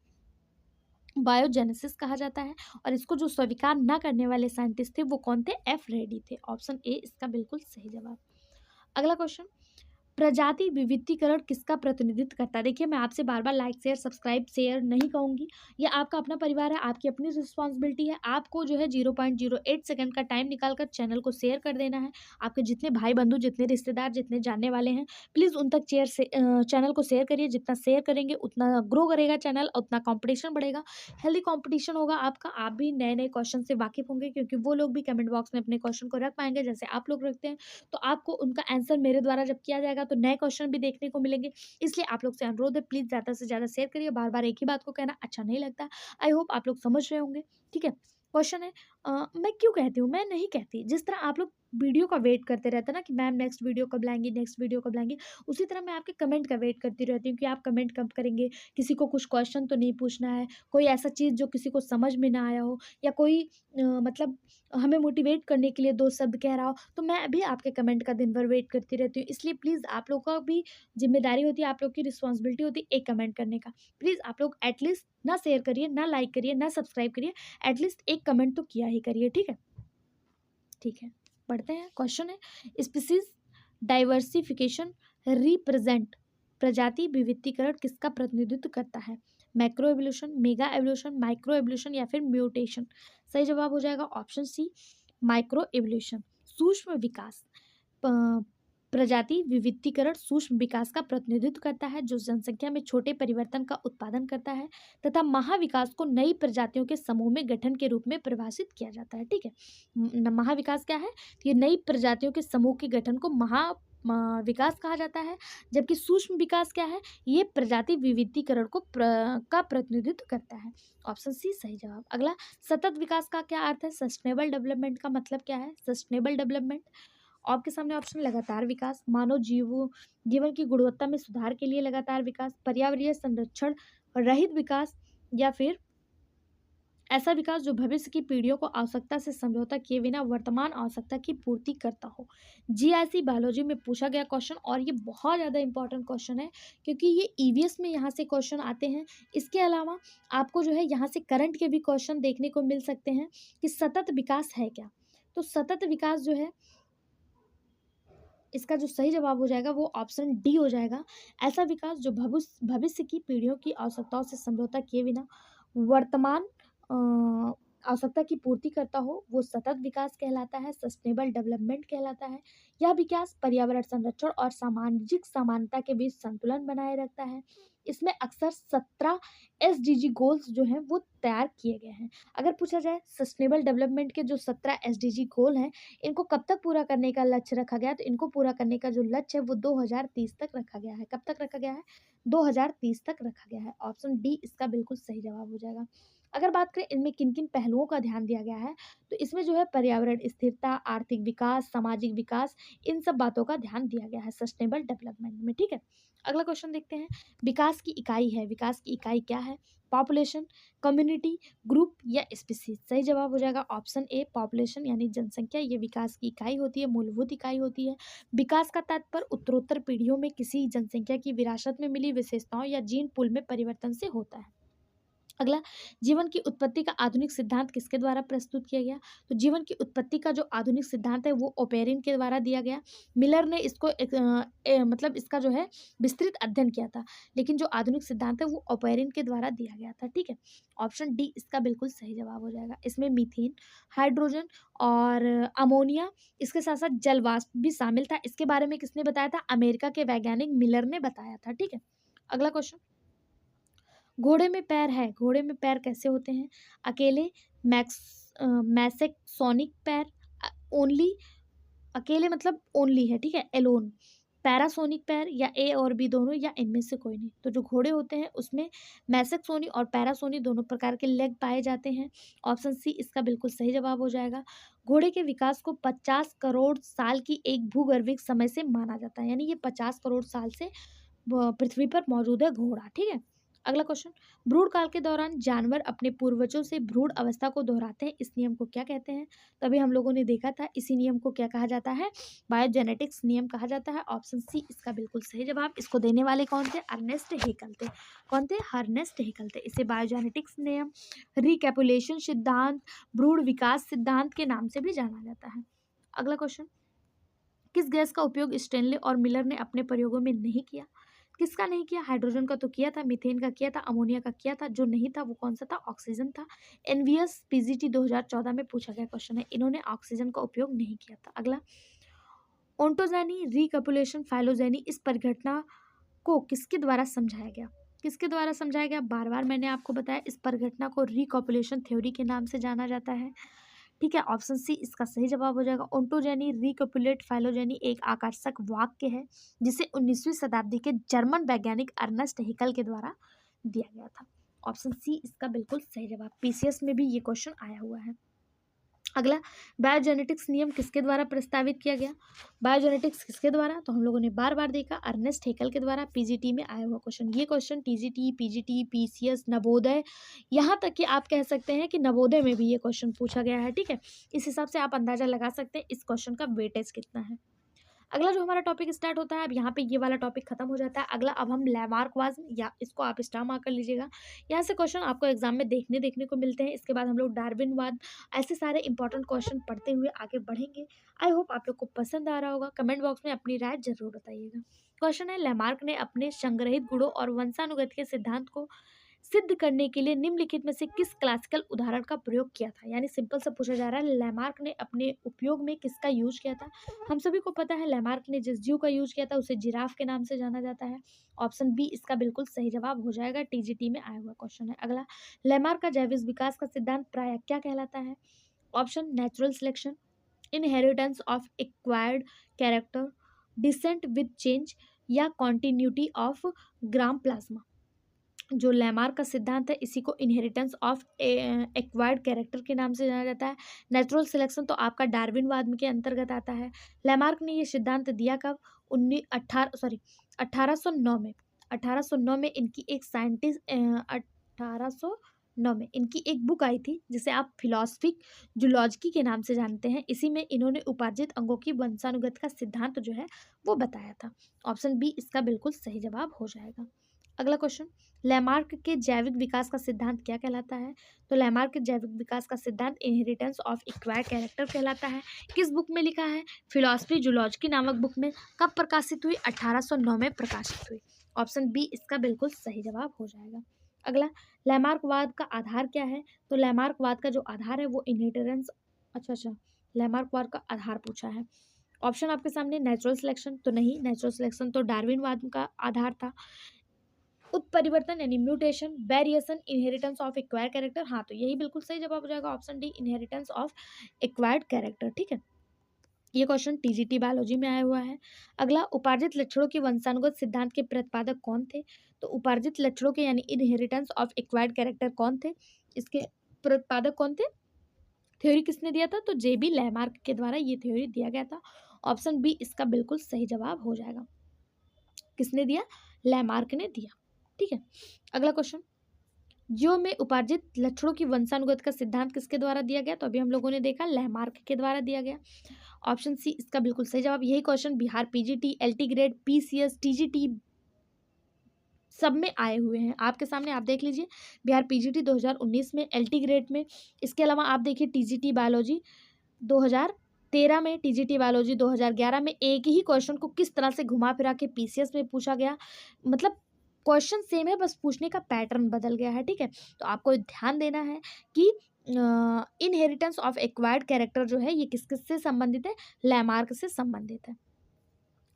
बायोजेनेसिस कहा जाता है। और इसको जो स्वीकार न करने वाले साइंटिस्ट थे वो कौन थे? एफ रेडी थे। ऑप्शन ए इसका बिल्कुल सही जवाब। अगला क्वेश्चन, प्रजाति विविधीकरण किसका प्रतिनिधित्व करता है? देखिए, मैं आपसे बार बार लाइक शेयर सब्सक्राइब शेयर नहीं कहूँगी, ये आपका अपना परिवार है, आपकी अपनी रिस्पॉन्सिबिलिटी है। आपको जो है 0.08 सेकंड का टाइम निकालकर चैनल को शेयर कर देना है। आपके जितने भाई बंधु, जितने रिश्तेदार, जितने जानने वाले हैं, प्लीज़ उन तक चैनल को शेयर करिए। जितना शेयर करेंगे उतना ग्रो करेगा चैनल, उतना कॉम्पिटिशन बढ़ेगा, हेल्दी कॉम्पिटिशन होगा आपका। आप भी नए नए क्वेश्चन से वाकिफ होंगे क्योंकि वो लोग भी कमेंट बॉक्स में अपने क्वेश्चन को रख पाएंगे जैसे आप लोग रखते हैं। तो आपको उनका आंसर मेरे द्वारा जब किया जाएगा तो नए क्वेश्चन भी देखने को मिलेंगे। इसलिए आप लोग से अनुरोध है, प्लीज़ ज़्यादा से ज़्यादा शेयर करिए। बार बार एक ही बात को कहना अच्छा नहीं लगता। आई होप आप लोग समझ रहे होंगे। ठीक है, क्वेश्चन है, मैं क्यों कहती हूँ? मैं नहीं कहती। जिस तरह आप लोग वीडियो का वेट करते रहते हैं ना कि मैम नेक्स्ट वीडियो कब लाएंगी, नेक्स्ट वीडियो कब लाएंगी, उसी तरह मैं आपके कमेंट का वेट करती रहती हूँ कि आप कमेंट कब करेंगे। किसी को कुछ क्वेश्चन तो नहीं पूछना है, कोई ऐसा चीज़ जो किसी को समझ में ना आया हो, या कोई मतलब हमें मोटिवेट करने के लिए दो शब्द कह रहा हो, तो मैं भी आपके कमेंट का दिन भर वेट करती रहती हूँ। इसलिए प्लीज़ आप लोग का भी जिम्मेदारी होती है, आप लोग की रिस्पॉन्सिबिलिटी होती है एक कमेंट करने का। प्लीज़ आप लोग एटलीस्ट ना शेयर करिए, ना लाइक करिए, ना सब्सक्राइब करिए, एटलीस्ट एक कमेंट तो किया ही करिए। ठीक है, ठीक है, पढ़ते हैं। क्वेश्चन है, स्पीसीज डाइवर्सिफिकेशन रिप्रेजेंट, प्रजाति विविधीकरण किसका प्रतिनिधित्व करता है? Macro evolution, mega evolution, micro evolution या फिर म्यूटेशन। सही जवाब हो जाएगा ऑप्शन सी माइक्रो एवोल्यूशन। सूक्ष्म विकास, प्रजाति विविधीकरण सूक्ष्म विकास का प्रतिनिधित्व करता है जो जनसंख्या में छोटे परिवर्तन का उत्पादन करता है तथा महाविकास को नई प्रजातियों के समूह में गठन के रूप में परिभाषित किया जाता है। ठीक है, महाविकास क्या है? ये नई प्रजातियों के समूह के गठन को विकास कहा जाता है। जबकि सूक्ष्म विकास क्या है? ये प्रजाति विविधीकरण को का प्रतिनिधित्व करता है। ऑप्शन सी सही जवाब। अगला, सतत विकास का क्या अर्थ है? सस्टेनेबल डेवलपमेंट का मतलब क्या है? सस्टेनेबल डेवलपमेंट आपके सामने ऑप्शन, लगातार विकास, मानव जीवन की गुणवत्ता में सुधार के लिए लगातार विकास, पर्यावरणीय संरक्षण रहित विकास, या फिर ऐसा विकास जो भविष्य की पीढ़ियों को आवश्यकता से समझौता किए बिना वर्तमान आवश्यकता की पूर्ति करता हो। जीआईसी बायोलॉजी में पूछा गया क्वेश्चन, और ये बहुत ज़्यादा इंपॉर्टेंट क्वेश्चन है क्योंकि ये ईवीएस में यहाँ से क्वेश्चन आते हैं। इसके अलावा आपको जो है यहाँ से करंट के भी क्वेश्चन देखने को मिल सकते हैं कि सतत विकास है क्या। तो सतत विकास जो है इसका जो सही जवाब हो जाएगा वो ऑप्शन डी हो जाएगा। ऐसा विकास जो भविष्य की पीढ़ियों की आवश्यकताओं से समझौता किए बिना वर्तमान आवश्यकता की पूर्ति करता हो वो सतत विकास कहलाता है, सस्टेनेबल डेवलपमेंट कहलाता है। यह विकास पर्यावरण संरक्षण और सामाजिक समानता के बीच संतुलन बनाए रखता है। इसमें अक्सर 17 एसडीजी गोल्स जो हैं वो तैयार किए गए हैं। अगर पूछा जाए सस्टेनेबल डेवलपमेंट के जो 17 एसडीजी गोल हैं, इनको कब तक पूरा करने का लक्ष्य रखा गया है, तो इनको पूरा करने का जो लक्ष्य है वो 2030 तक रखा गया है। कब तक रखा गया है? 2030 तक रखा गया है। ऑप्शन डी इसका बिल्कुल सही जवाब हो जाएगा। अगर बात करें इनमें किन-किन पहलुओं का ध्यान दिया गया है, तो इसमें जो है पर्यावरण स्थिरता, आर्थिक विकास, सामाजिक विकास, इन सब बातों का ध्यान दिया गया है सस्टेनेबल डेवलपमेंट में, ठीक है। अगला क्वेश्चन देखते हैं। विकास की इकाई है, विकास की इकाई क्या है? पॉपुलेशन, कम्युनिटी, ग्रुप या स्पीशीज? सही जवाब हो जाएगा ऑप्शन ए पॉपुलेशन यानी जनसंख्या, ये विकास की इकाई होती है, मूलभूत इकाई होती है। विकास का तात्पर्य उत्तरोत्तर पीढ़ियों में किसी जनसंख्या की विरासत में मिली विशेषताओं या जीन पूल में परिवर्तन से होता है। अगला, जीवन की उत्पत्ति का आधुनिक सिद्धांत किसके द्वारा प्रस्तुत किया गया? तो जीवन की उत्पत्ति का जो आधुनिक सिद्धांत है वो ओपेरिन के द्वारा दिया गया। मिलर ने इसको मतलब इसका जो है विस्तृत अध्ययन किया था, लेकिन जो आधुनिक सिद्धांत है वो ओपेरिन के द्वारा दिया गया था, ठीक है। ऑप्शन डी इसका बिल्कुल सही जवाब हो जाएगा। इसमें मीथेन, हाइड्रोजन और अमोनिया, इसके साथ साथ जलवाष्प भी शामिल था। इसके बारे में किसने बताया था? अमेरिका के वैज्ञानिक मिलर ने बताया था, ठीक है। अगला क्वेश्चन, घोड़े में पैर है, घोड़े में पैर कैसे होते हैं? अकेले, मैसेक्सोनिक पैर, ओनली, अकेले मतलब ओनली है, ठीक है, एलोन, पैरासोनिक पैर या ए और बी दोनों या इनमें से कोई नहीं। तो जो घोड़े होते हैं उसमें मैसेक्सोनी और पैरासोनी दोनों प्रकार के लेग पाए जाते हैं। ऑप्शन सी इसका बिल्कुल सही जवाब हो जाएगा। घोड़े के विकास को 50 करोड़ साल की एक भूगर्भिक समय से माना जाता है, यानी ये 50 करोड़ साल से पृथ्वी पर मौजूद है घोड़ा, ठीक है। अगला क्वेश्चन, भ्रूण काल के दौरान जानवर अपने पूर्वजों से भ्रूण अवस्था को दोहराते हैं, इस नियम को क्या कहते हैं? तभी हम लोगों ने देखा था, इसी नियम को क्या कहा जाता है? बायोजेनेटिक्स नियम कहा जाता है। ऑप्शन सी इसका बिल्कुल सही जवाब। इसको देने वाले कौन थे? अर्नेस्ट हेकल थे। कौन थे? अर्नेस्ट हेकल थे। इसे बायोजेनेटिक्स नियम, रिकैपुलेशन सिद्धांत, भ्रूण विकास सिद्धांत के नाम से भी जाना जाता है। अगला क्वेश्चन, किस गैस का उपयोग स्टेनले और मिलर ने अपने प्रयोगों में नहीं किया? किसका नहीं किया? हाइड्रोजन का तो किया था, मीथेन का किया था, अमोनिया का किया था, जो नहीं था वो कौन सा था? ऑक्सीजन था। एनवीएस पीजीटी 2014 में पूछा गया क्वेश्चन है, इन्होंने ऑक्सीजन का उपयोग नहीं किया था। अगला, ओंटोजेनी, रिकैपुलेशन, फाइलोजेनी, इस परिघटना को किसके द्वारा समझाया गया? किसके द्वारा समझाया गया? बार बार मैंने आपको बताया, इस परिघटना को रिकॉपुलेशन थ्योरी के नाम से जाना जाता है, ठीक है। ऑप्शन सी इसका सही जवाब हो जाएगा। ओंटोजेनी, रिकैपुलेट, फाइलोजेनी एक आकर्षक वाक्य है जिसे 19वीं शताब्दी के जर्मन वैज्ञानिक अर्नेस्ट हेकल के द्वारा दिया गया था। ऑप्शन सी इसका बिल्कुल सही जवाब। पीसीएस में भी ये क्वेश्चन आया हुआ है। अगला, बायोजेनेटिक्स नियम किसके द्वारा प्रस्तावित किया गया? बायोजेनेटिक्स किसके द्वारा? तो हम लोगों ने बार बार देखा, अर्नेस्ट हेकल के द्वारा। पीजीटी में आया हुआ क्वेश्चन, ये question TGT, PGT, PCS, Navodaya, यहाँ तक कि आप कह सकते हैं कि नवोदय में भी ये क्वेश्चन पूछा गया है, ठीक है। इस हिसाब से आप अंदाजा लगा सकते हैं इस क्वेश्चन का वेटेज कितना है। अगला जो हमारा टॉपिक स्टार्ट होता है, अब यहाँ पे ये वाला टॉपिक खत्म हो जाता है। अगला अब हम लैमार्कवाद, या इसको आप स्टार मार्क कर लीजिएगा, यहाँ से क्वेश्चन आपको एग्जाम में देखने को मिलते हैं। इसके बाद हम लोग डार्विनवाद, ऐसे सारे इंपॉर्टेंट क्वेश्चन पढ़ते हुए आगे बढ़ेंगे। आई होप आप लोग को पसंद आ रहा होगा। कमेंट बॉक्स में अपनी राय जरूर बताइएगा। क्वेश्चन है, लैमार्क ने अपने संग्रहित गुणों और वंशानुगत के सिद्धांत को सिद्ध करने के लिए निम्नलिखित में से किस क्लासिकल उदाहरण का प्रयोग किया था? यानी सिंपल से पूछा जा रहा है, लैमार्क ने अपने उपयोग में किसका यूज किया था? हम सभी को पता है, लैमार्क ने जिस जीव का यूज किया था उसे जिराफ के नाम से जाना जाता है। ऑप्शन बी इसका बिल्कुल सही जवाब हो जाएगा। टीजीटी में आया हुआ क्वेश्चन है। अगला, लैमार्क का जैविक विकास का सिद्धांत प्राय क्या कहलाता है? Option natural selection, inheritance of acquired character, descent with change or continuity of germ plasm. जो लैमार्क का सिद्धांत है इसी को इनहेरिटेंस ऑफ एक्वायर्ड कैरेक्टर के नाम से जाना जाता है। नेचुरल सिलेक्शन तो आपका डार्विनवाद के अंतर्गत आता है। लैमार्क ने ये सिद्धांत दिया कब? 1809 में। 1809 में इनकी एक साइंटिस्ट 1809 में इनकी एक बुक आई थी जिसे आप फिलोसफिक जूलॉजी के नाम से जानते हैं। इसी में इन्होंने उपार्जित अंगों की वंशानुगत का सिद्धांत जो है वो बताया था। ऑप्शन बी इसका बिल्कुल सही जवाब हो जाएगा। अगला क्वेश्चन, लैमार्क के जैविक विकास का सिद्धांत क्या कहलाता है? तो लैमार्क के जैविक विकास का सिद्धांत इनहेरिटेंस ऑफ एक्वायर्ड कैरेक्टर कहलाता है। किस बुक में लिखा है? फिलॉसफी जूलॉजी नामक बुक में। कब प्रकाशित हुई? 1809 में प्रकाशित हुई। ऑप्शन बी इसका बिल्कुल सही जवाब हो जाएगा। अगला, लैमार्कवाद का आधार क्या है? तो लैमार्कवाद का जो आधार है वो इनहेरिटेंस, अच्छा, लैमार्कवाद का आधार पूछा है। ऑप्शन आपके सामने, नेचुरल सिलेक्शन तो नहीं, नेचुरल सिलेक्शन तो डार्विनवाद का आधार था। उत्परिवर्तन यानी mutation, variation, inheritance of acquired character, हाँ तो यही बिल्कुल सही जवाब हो जाएगा, option D inheritance of acquired character. ठीक है, ये क्वेश्चन टीजीटी बायोलॉजी में आया हुआ है। अगला, उपार्जित लक्षणों के वंशानुगत सिद्धांत के प्रतिपादक कौन थे? तो उपार्जित लक्षणों के यानी इनहेरिटेंस ऑफ एक्वायर्ड कैरेक्टर कौन थे? इसके प्रतिपादक कौन थे? थ्योरी किसने दिया था? तो जेबी लैमार्क के द्वारा ये थ्योरी दिया गया था। ऑप्शन बी इसका बिल्कुल सही जवाब हो जाएगा। किसने दिया? लैमार्क ने दिया। ठीक है, अगला क्वेश्चन, जीव में उपार्जित लक्षणों की वंशानुगत का सिद्धांत किसके द्वारा दिया गया? तो अभी हम लोगों ने देखा लैमार्क के द्वारा दिया गया। ऑप्शन सी इसका बिल्कुल सही जवाब। यही question Bihar PGT, LT grade, PCS, TGT सब में आए हुए हैं आपके सामने, आप देख लीजिए। बिहार पीजीटी 2019 में, एलटी ग्रेड में, इसके अलावा आप देखिए टीजीटी बायोलॉजी 2013 में, टीजीटी बायोलॉजी 2011 में। एक ही क्वेश्चन को किस तरह से घुमा फिरा के पीसीएस में पूछा गया, मतलब क्वेश्चन सेम है, बस पूछने का पैटर्न बदल गया है। ठीक है, तो आपको ध्यान देना है कि इनहेरिटेंस ऑफ एक्वायर्ड कैरेक्टर जो है ये किस किस से संबंधित है? लैमार्क से संबंधित है।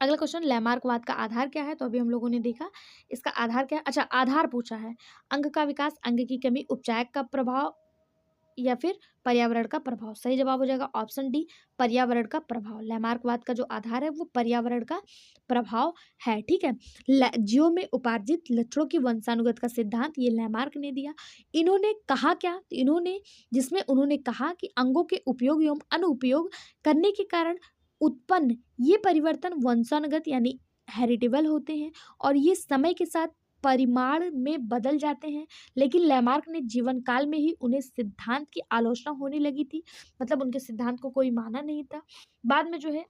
अगला क्वेश्चन, लैमार्कवाद का आधार क्या है? तो अभी हम लोगों ने देखा इसका आधार क्या है। अच्छा, आधार पूछा है, अंग का विकास, अंग की कमी, उपचायक का प्रभाव या फिर पर्यावरण का प्रभाव। सही जवाब हो जाएगा ऑप्शन डी पर्यावरण का प्रभाव। लैमार्कवाद का जो आधार है वो पर्यावरण का प्रभाव है। ठीक है, जीव में उपार्जित लक्षणों की वंशानुगत का सिद्धांत ये लैमार्क ने दिया। इन्होंने कहा क्या? तो इन्होंने जिसमें उन्होंने कहा कि अंगों के उपयोग एवं अनुपयोग करने के कारण उत्पन्न ये परिवर्तन वंशानुगत यानी हेरिटेबल होते हैं और ये समय के साथ परिमाण में बदल जाते हैं। लेकिन लैमार्क ने जीवन काल में ही उन्हें सिद्धांत की आलोचना होने लगी थी, मतलब उनके सिद्धांत को कोई माना नहीं था। बाद में जो है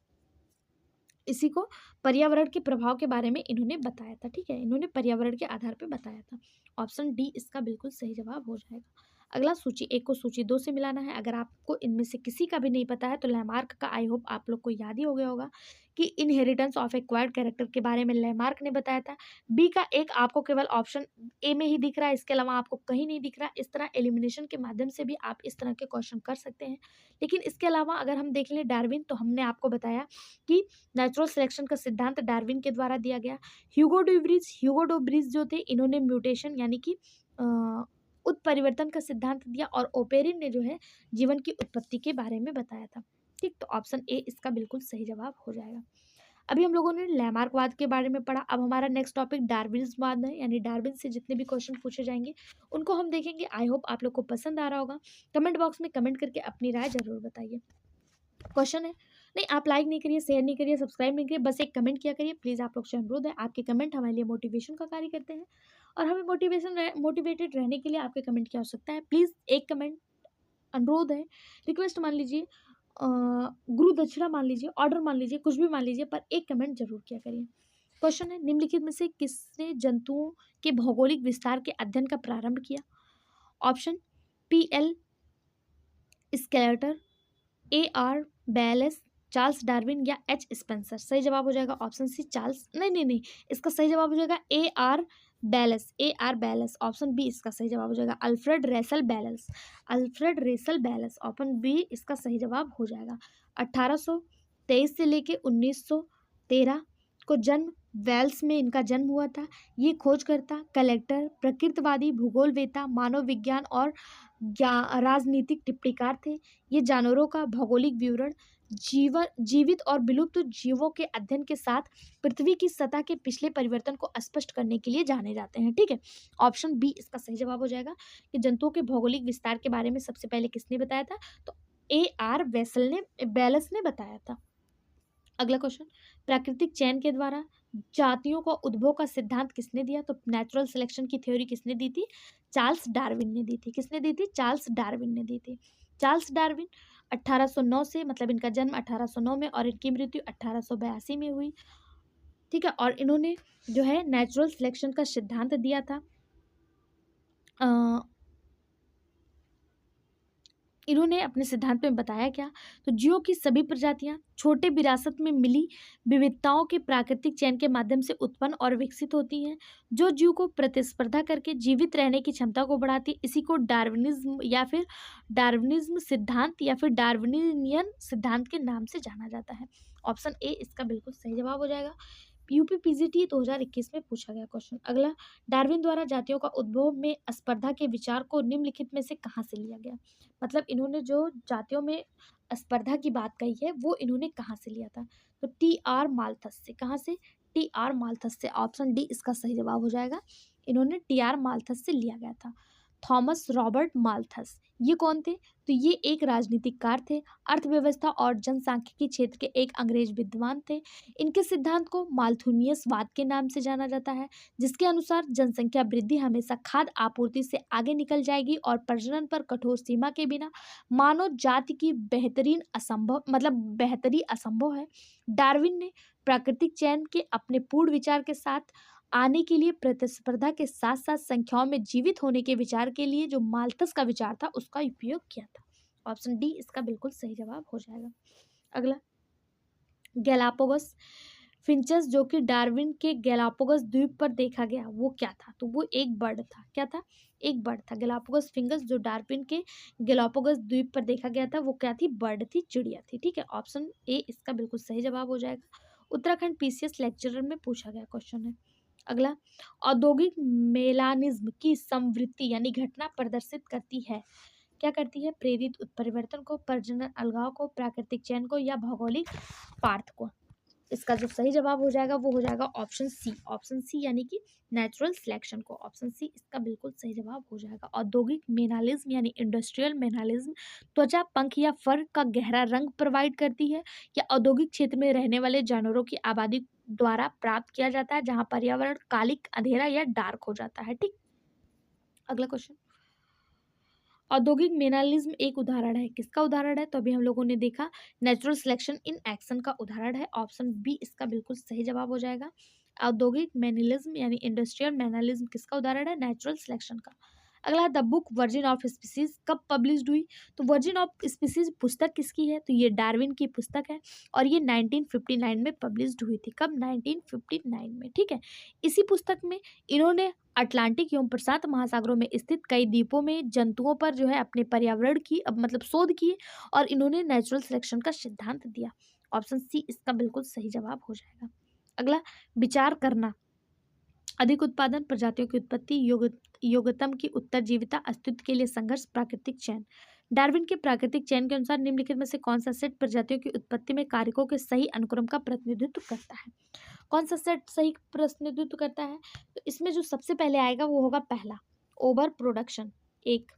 इसी को पर्यावरण के प्रभाव के बारे में इन्होंने बताया था। ठीक है, इन्होंने पर्यावरण के आधार पर बताया था। ऑप्शन डी इसका बिल्कुल सही जवाब हो जाएगा। अगला, सूची 1 को सूची 2 से मिलाना है। अगर आपको इनमें से किसी का भी नहीं पता है तो लैमार्क का आई होप आप लोग को याद ही हो गया होगा कि इनहेरिटेंस ऑफ एक्वायर्ड कैरेक्टर के बारे में लैमार्क ने बताया था। बी का एक आपको केवल ऑप्शन ए में ही दिख रहा है, इसके अलावा आपको कहीं नहीं दिख रहा। इस तरह एलिमिनेशन के माध्यम से भी आप इस तरह के क्वेश्चन कर सकते हैं। लेकिन इसके अलावा अगर हम देख लें डार्विन, तो हमने आपको बताया कि नेचुरल सिलेक्शन का सिद्धांत डार्विन के द्वारा दिया गया। ह्यूगो डू ब्रिज जो थे इन्होंने म्यूटेशन यानी कि उत्परिवर्तन का सिद्धांत दिया और ओपेरिन ने जो है जीवन की उत्पत्ति के बारे में बताया था। ठीक, तो ऑप्शन ए इसका बिल्कुल सही जवाब हो जाएगा। अभी हम लोगों ने लैमार्कवाद के बारे में पढ़ा। अब हमारा नेक्स्ट टॉपिक डार्विनिज्म है, यानी डार्विन से जितने भी क्वेश्चन पूछे जाएंगे उनको हम देखेंगे। आई होप आप लोग को पसंद आ रहा होगा। कमेंट बॉक्स में कमेंट करके अपनी राय जरूर बताइए। क्वेश्चन है, नहीं आप लाइक नहीं करिए, शेयर नहीं करिए, सब्सक्राइब नहीं करिए, बस एक कमेंट किया करिए प्लीज़। आप लोग से अनुरोध है, आपके कमेंट हमारे लिए मोटिवेशन का कार्य करते हैं और हमें मोटिवेटेड रहने के लिए आपके कमेंट की आवश्यकता है। प्लीज़ एक कमेंट, अनुरोध है, रिक्वेस्ट मान लीजिए, गुरु दक्षिणा मान लीजिए, ऑर्डर मान लीजिए, कुछ भी मान लीजिए, पर एक कमेंट जरूर किया करिए। क्वेश्चन है, निम्नलिखित में से किसने जंतुओं के भौगोलिक विस्तार के अध्ययन का प्रारंभ किया? Option P L Sclater, AR Wallace, Charles Darwin या H स्पेंसर। सही जवाब हो जाएगा ऑप्शन सी चार्ल्स, नहीं, इसका सही जवाब हो जाएगा AR बेलेस। ऑप्शन बी इसका सही जवाब हो जाएगा अल्फ्रेड रेसल बेलेस। ऑप्शन बी इसका सही जवाब हो जाएगा। 1823 से लेके 1913 को जन्म वेल्स में इनका जन्म हुआ था। ये खोजकर्ता, कलेक्टर, प्रकृतवादी, भूगोलवेता, मानव विज्ञान और राजनीतिक टिप्पणीकार थे। ये जानवरों का भौगोलिक विवरण, जीवित और विलुप्त जीवों के अध्ययन के साथ पृथ्वी की सतह के पिछले परिवर्तन को स्पष्ट करने के लिए जाने जाते हैं। ठीक है, ऑप्शन बी इसका सही जवाब हो जाएगा कि जंतुओं के भौगोलिक विस्तार के बारे में सबसे पहले किसने बताया था? तो AR बेलेस ने बताया था। अगला क्वेश्चन, प्राकृतिक चयन के द्वारा जातियों का उद्भव का सिद्धांत किसने दिया? तो नेचुरल सिलेक्शन की थ्योरी किसने दी थी? चार्ल्स डार्विन ने दी थी। किसने दी थी? चार्ल्स डार्विन ने दी थी। चार्ल्स डार्विन 1809 से, मतलब इनका जन्म 1809 में और इनकी मृत्यु 1882 में हुई। ठीक है। और इन्होंने जो है नेचुरल सिलेक्शन का सिद्धांत दिया था। इन्होंने अपने सिद्धांत में बताया क्या, तो जीवों की सभी प्रजातियां छोटे विरासत में मिली विविधताओं के प्राकृतिक चयन के माध्यम से उत्पन्न और विकसित होती हैं, जो जीव को प्रतिस्पर्धा करके जीवित रहने की क्षमता को बढ़ाती है। इसी को डार्विनिज्म सिद्धांत या फिर डार्विनियन सिद्धांत के नाम से जाना जाता है। ऑप्शन ए इसका बिल्कुल सही जवाब हो जाएगा। यूपीपीजीटी 2021 में पूछा गया क्वेश्चन। अगला, डार्विन द्वारा जातियों का उद्भव में स्पर्धा के विचार को निम्नलिखित में से कहाँ से लिया गया। मतलब इन्होंने जो जातियों में स्पर्धा की बात कही है वो इन्होंने कहाँ से लिया था, तो टी आर माल्थस से। कहाँ से? टी आर माल्थस से। ऑप्शन डी इसका सही जवाब हो जाएगा। इन्होंने टी आर माल्थस से लिया गया था। थॉमस रॉबर्ट माल्थस, ये कौन थे? तो ये एक राजनीतिकार थे, अर्थव्यवस्था और जनसांख्यिकी क्षेत्र के एक अंग्रेज विद्वान थे। इनके सिद्धांत को माल्थुनियसवाद के नाम से जाना जाता है, जिसके अनुसार जनसंख्या वृद्धि हमेशा खाद्य आपूर्ति से आगे निकल जाएगी और प्रजनन पर कठोर सीमा के बिना मानव जाति की बेहतरी असंभव है। डार्विन ने प्राकृतिक चयन के अपने पूर्ण विचार के साथ आने के लिए प्रतिस्पर्धा के साथ साथ संख्याओं में जीवित होने के विचार के लिए जो माल्थस का विचार था उसका उपयोग किया था। ऑप्शन डी इसका बिल्कुल सही जवाब हो जाएगा। अगला, गैलापागोस फिंचस जो कि डार्विन के गैलापागोस द्वीप पर देखा गया वो क्या था, तो वो एक बर्ड था। क्या था? एक बर्ड था। गैलापागोस फिंगस जो डार्विन के गैलापागोस द्वीप पर देखा गया था वो क्या थी? बर्ड थी, चिड़िया थी। ठीक है, ऑप्शन ए इसका बिल्कुल सही जवाब हो जाएगा। उत्तराखंड पीसीएस लेक्चरर में पूछा गया क्वेश्चन है। अगला, औद्योगिक मेलानिज्म की संवृत्ति यानी घटना प्रदर्शित करती है। क्या करती है? प्रेरित उत्परिवर्तन को, प्रजनन अलगाव को, प्राकृतिक चयन को या भौगोलिक पार्थ को। इसका जो सही जवाब हो जाएगा वो हो जाएगा ऑप्शन सी। ऑप्शन सी यानी कि नेचुरल सिलेक्शन को। ऑप्शन सी इसका बिल्कुल सही जवाब हो जाएगा। औद्योगिक मेनालिज्म यानी इंडस्ट्रियल मेनालिज्म त्वचा, पंख या फर का गहरा रंग प्रोवाइड करती है या औद्योगिक क्षेत्र में रहने वाले जानवरों की आबादी द्वारा प्राप्त किया जाता है, जहां पर्यावरण कालिक, अंधेरा या डार्क हो जाता है। ठीक, अगला क्वेश्चन, औद्योगिक मेनालिज्म एक उदाहरण है। किसका उदाहरण है? तो अभी हम लोगों ने देखा नेचुरल सिलेक्शन इन एक्शन का उदाहरण है। ऑप्शन बी इसका बिल्कुल सही जवाब हो जाएगा। औद्योगिक मेनालिज्म यानी इंडस्ट्रियल मेनालिज्म किसका उदाहरण है? नेचुरल सिलेक्शन का। अगला है the book virgin of species कब पब्लिश्ड हुई, तो वर्जिन ऑफ स्पीसीज पुस्तक किसकी है? तो ये डार्विन की पुस्तक है और ये 1959 में पब्लिश्ड हुई थी। कब? 1959 में। ठीक है, इसी पुस्तक में इन्होंने अटलांटिक एवं प्रशांत महासागरों में स्थित कई द्वीपों में जंतुओं पर जो है अपने पर्यावरण की मतलब शोध की और इन्होंने नेचुरल सिलेक्शन का सिद्धांत दिया। ऑप्शन सी इसका बिल्कुल सही जवाब हो जाएगा। अगला, विचार करना, अधिक उत्पादन, प्रजातियों की उत्पत्ति, योग्यतम की उत्तरजीविता, अस्तित्व के लिए संघर्ष, प्राकृतिक चयन। डार्विन के प्राकृतिक चयन के अनुसार निम्नलिखित में से कौन सा सेट प्रजातियों की उत्पत्ति में कारकों के सही अनुक्रम का प्रतिनिधित्व करता है? कौन सा सेट सही प्रतिनिधित्व करता है? तो इसमें जो सबसे पहले आएगा वो होगा पहला ओवर प्रोडक्शन, एक।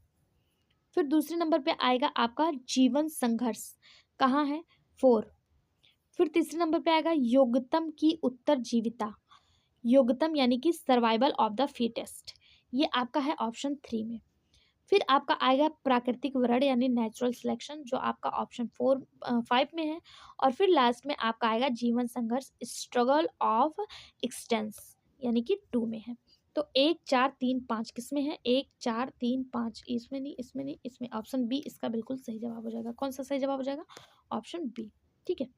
फिर दूसरे नंबर पे आएगा आपका जीवन संघर्ष, कहाँ है? 4। फिर तीसरे नंबर पे आएगा योग्यतम की उत्तरजीविता, योग्यतम यानी कि सर्वाइवल ऑफ द फिटेस्ट, ये आपका है ऑप्शन 3 में। फिर आपका आएगा प्राकृतिक वर्ण यानी नेचुरल सिलेक्शन जो आपका ऑप्शन 5 में है। और फिर लास्ट में आपका आएगा जीवन संघर्ष, स्ट्रगल ऑफ एक्सटेंस यानी कि 2 में है। तो 1 4 3 5 किस में है? 1 4 3 5 इसमें नहीं, इसमें नहीं, इसमें। ऑप्शन बी इसका बिल्कुल सही जवाब हो जाएगा। कौन सा सही जवाब हो जाएगा? Option B. ठीक है,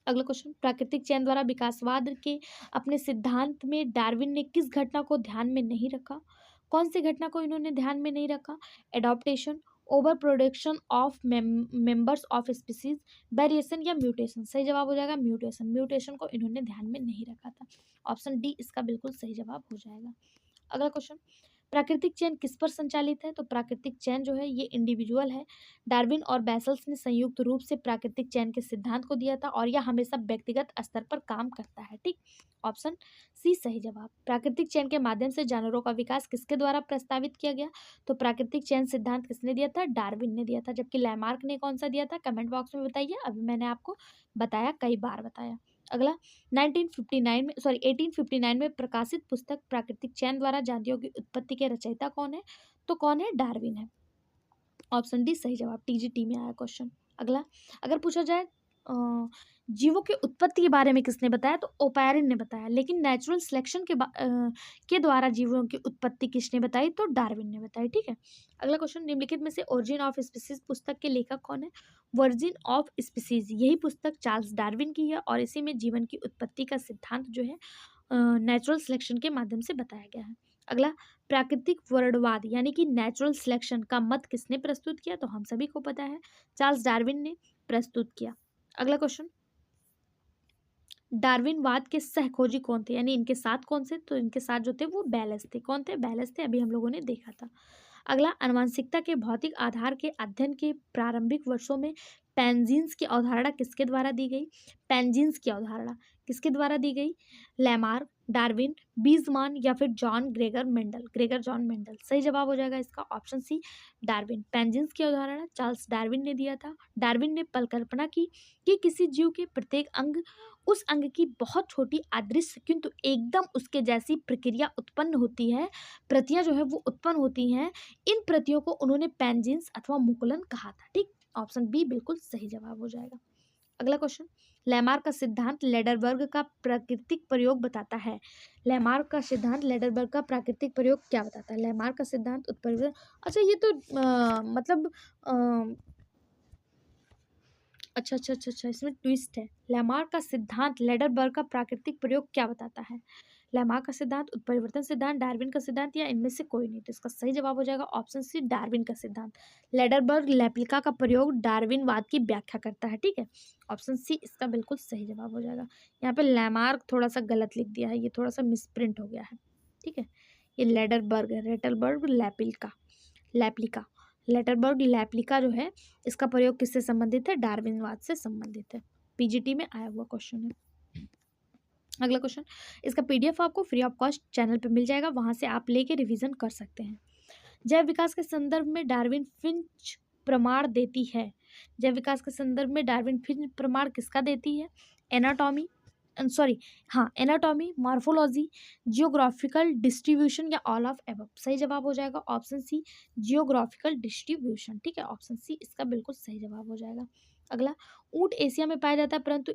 अगला क्वेश्चन, प्राकृतिक चयन द्वारा विकासवाद के अपने सिद्धांत में डार्विन ने किस घटना को ध्यान में नहीं रखा? कौन सी घटना को इन्होंने ध्यान में नहीं रखा? Adaptation, over production of members of species, variation या म्यूटेशन। सही जवाब हो जाएगा म्यूटेशन। म्यूटेशन को इन्होंने ध्यान में नहीं रखा था। ऑप्शन डी इसका बिल्कुल सही जवाब हो जाएगा। अगला क्वेश्चन, प्राकृतिक चयन किस पर संचालित है? तो प्राकृतिक चयन जो है ये इंडिविजुअल है। डार्विन और बेसल्स ने संयुक्त रूप से प्राकृतिक चयन के सिद्धांत को दिया था और यह हमेशा व्यक्तिगत स्तर पर काम करता है। ठीक, ऑप्शन सी सही जवाब। प्राकृतिक चयन के माध्यम से जानवरों का विकास किसके द्वारा प्रस्तावित किया गया? तो प्राकृतिक चयन सिद्धांत किसने दिया था? डार्विन ने दिया था। जबकि लैमार्क ने कौन सा दिया था? कमेंट बॉक्स में बताइए, अभी मैंने आपको बताया, कई बार बताया। अगला, 1859 में प्रकाशित पुस्तक प्राकृतिक चयन द्वारा जातियों की उत्पत्ति के रचयिता कौन है? तो कौन है? डार्विन है। ऑप्शन डी सही जवाब। टीजीटी में आया क्वेश्चन। अगला, अगर पूछा जाए जीवों की उत्पत्ति के बारे में किसने बताया? तो ओपेरिन ने बताया। लेकिन नेचुरल सिलेक्शन के द्वारा जीवों की उत्पत्ति किसने बताई? तो डार्विन ने बताई। ठीक है, अगला क्वेश्चन, निम्नलिखित में से ओरिजिन ऑफ स्पीसीज पुस्तक के लेखक कौन है? वर्जिन ऑफ स्पीसीज, यही पुस्तक चार्ल्स डार्विन की है और इसी में जीवन की उत्पत्ति का सिद्धांत जो है नेचुरल सिलेक्शन के माध्यम से बताया गया है। अगला, प्राकृतिक वर्णवाद यानी कि नेचुरल सिलेक्शन का मत किसने प्रस्तुत किया? तो हम सभी को पता है, चार्ल्स डार्विन ने प्रस्तुत किया। अगला क्वेश्चन, डार्विनवाद के सहखोजी कौन थे? यानी इनके साथ कौन से? तो इनके साथ जो थे वो बैलेस थे। कौन थे? बैलेस थे, अभी हम लोगों ने देखा था। अगला, आनुवंशिकता के भौतिक आधार के अध्ययन के प्रारंभिक वर्षों में पेंजीन्स की अवधारणा किसके द्वारा दी गई? पेंजीन्स की अवधारणा किसके द्वारा दी गई? लैमार्क, डार्विन, बीजमान या फिर John Gregor Mendel? Gregor John Mendel सही जवाब हो जाएगा इसका ऑप्शन सी, डार्विन। पेंजीन्स की अवधारणा चार्ल्स डार्विन ने दिया था। डार्विन ने परिकल्पना की कि किसी जीव के प्रत्येक अंग उस अंग की बहुत छोटी अदृश्य किंतु एकदम उसके जैसी प्रक्रिया उत्पन्न होती है, प्रतियां जो है वो उत्पन्न होती हैं। इन प्रतियों को उन्होंने पेंजिन्स अथवा मुकुलन कहा था। ठीक, ऑप्शन बी बिल्कुल सही जवाब हो जाएगा। अगला क्वेश्चन, लैमार्क का सिद्धांत लेडरबर्ग का प्राकृतिक प्रयोग बताता है। लैमार्क का सिद्धांत लेडरबर्ग का प्राकृतिक प्रयोग क्या बताता है? लैमार्क का सिद्धांत उत्परिवर्तन, अच्छा ये तो मतलब अच्छा अच्छा अच्छा अच्छा, इसमें ट्विस्ट है। लैमार्क का सिद्धांत लेडरबर्ग का प्राकृतिक प्रयोग क्या बताता है? लैमार्क का सिद्धांत, उत्परिवर्तन सिद्धांत, डार्विन का सिद्धांत या इनमें से कोई नहीं? तो इसका सही जवाब हो जाएगा ऑप्शन सी, डार्विन का सिद्धांत। लेडरबर्ग लेप्लिका का प्रयोग डार्विनवाद की व्याख्या करता है। ठीक है, ऑप्शन सी इसका बिल्कुल सही जवाब हो जाएगा। यहाँ पे लैमार्क थोड़ा सा गलत लिख दिया है, ये थोड़ा सा मिसप्रिंट हो गया है। ठीक है, ये लेडरबर्ग है, लेटरबर्ग लेप्लिका, लेप्लिका, लेटरबर्ग लेप्लिका जो है इसका प्रयोग किससे संबंधित है? डार्विनवाद से संबंधित है। पीजीटी में आया हुआ क्वेश्चन है। अगला क्वेश्चन, इसका पीडीएफ आपको फ्री ऑफ कॉस्ट चैनल पे मिल जाएगा, वहां से आप लेके रिवीजन कर सकते हैं। जैव विकास के संदर्भ में डार्विन फिंच प्रमाण देती है। जैव विकास के संदर्भ में डार्विन फिंच प्रमाण किसका देती है? एनाटॉमी, सॉरी, हाँ, एनाटॉमी, मॉर्फोलॉजी, जियोग्राफिकल डिस्ट्रीब्यूशन या ऑल ऑफ एबव? सही जवाब हो जाएगा ऑप्शन सी, जियोग्राफिकल डिस्ट्रीब्यूशन। ठीक है, ऑप्शन सी इसका बिल्कुल सही जवाब हो जाएगा। अगला, ऊंट एशिया में पाया जाता है परंतु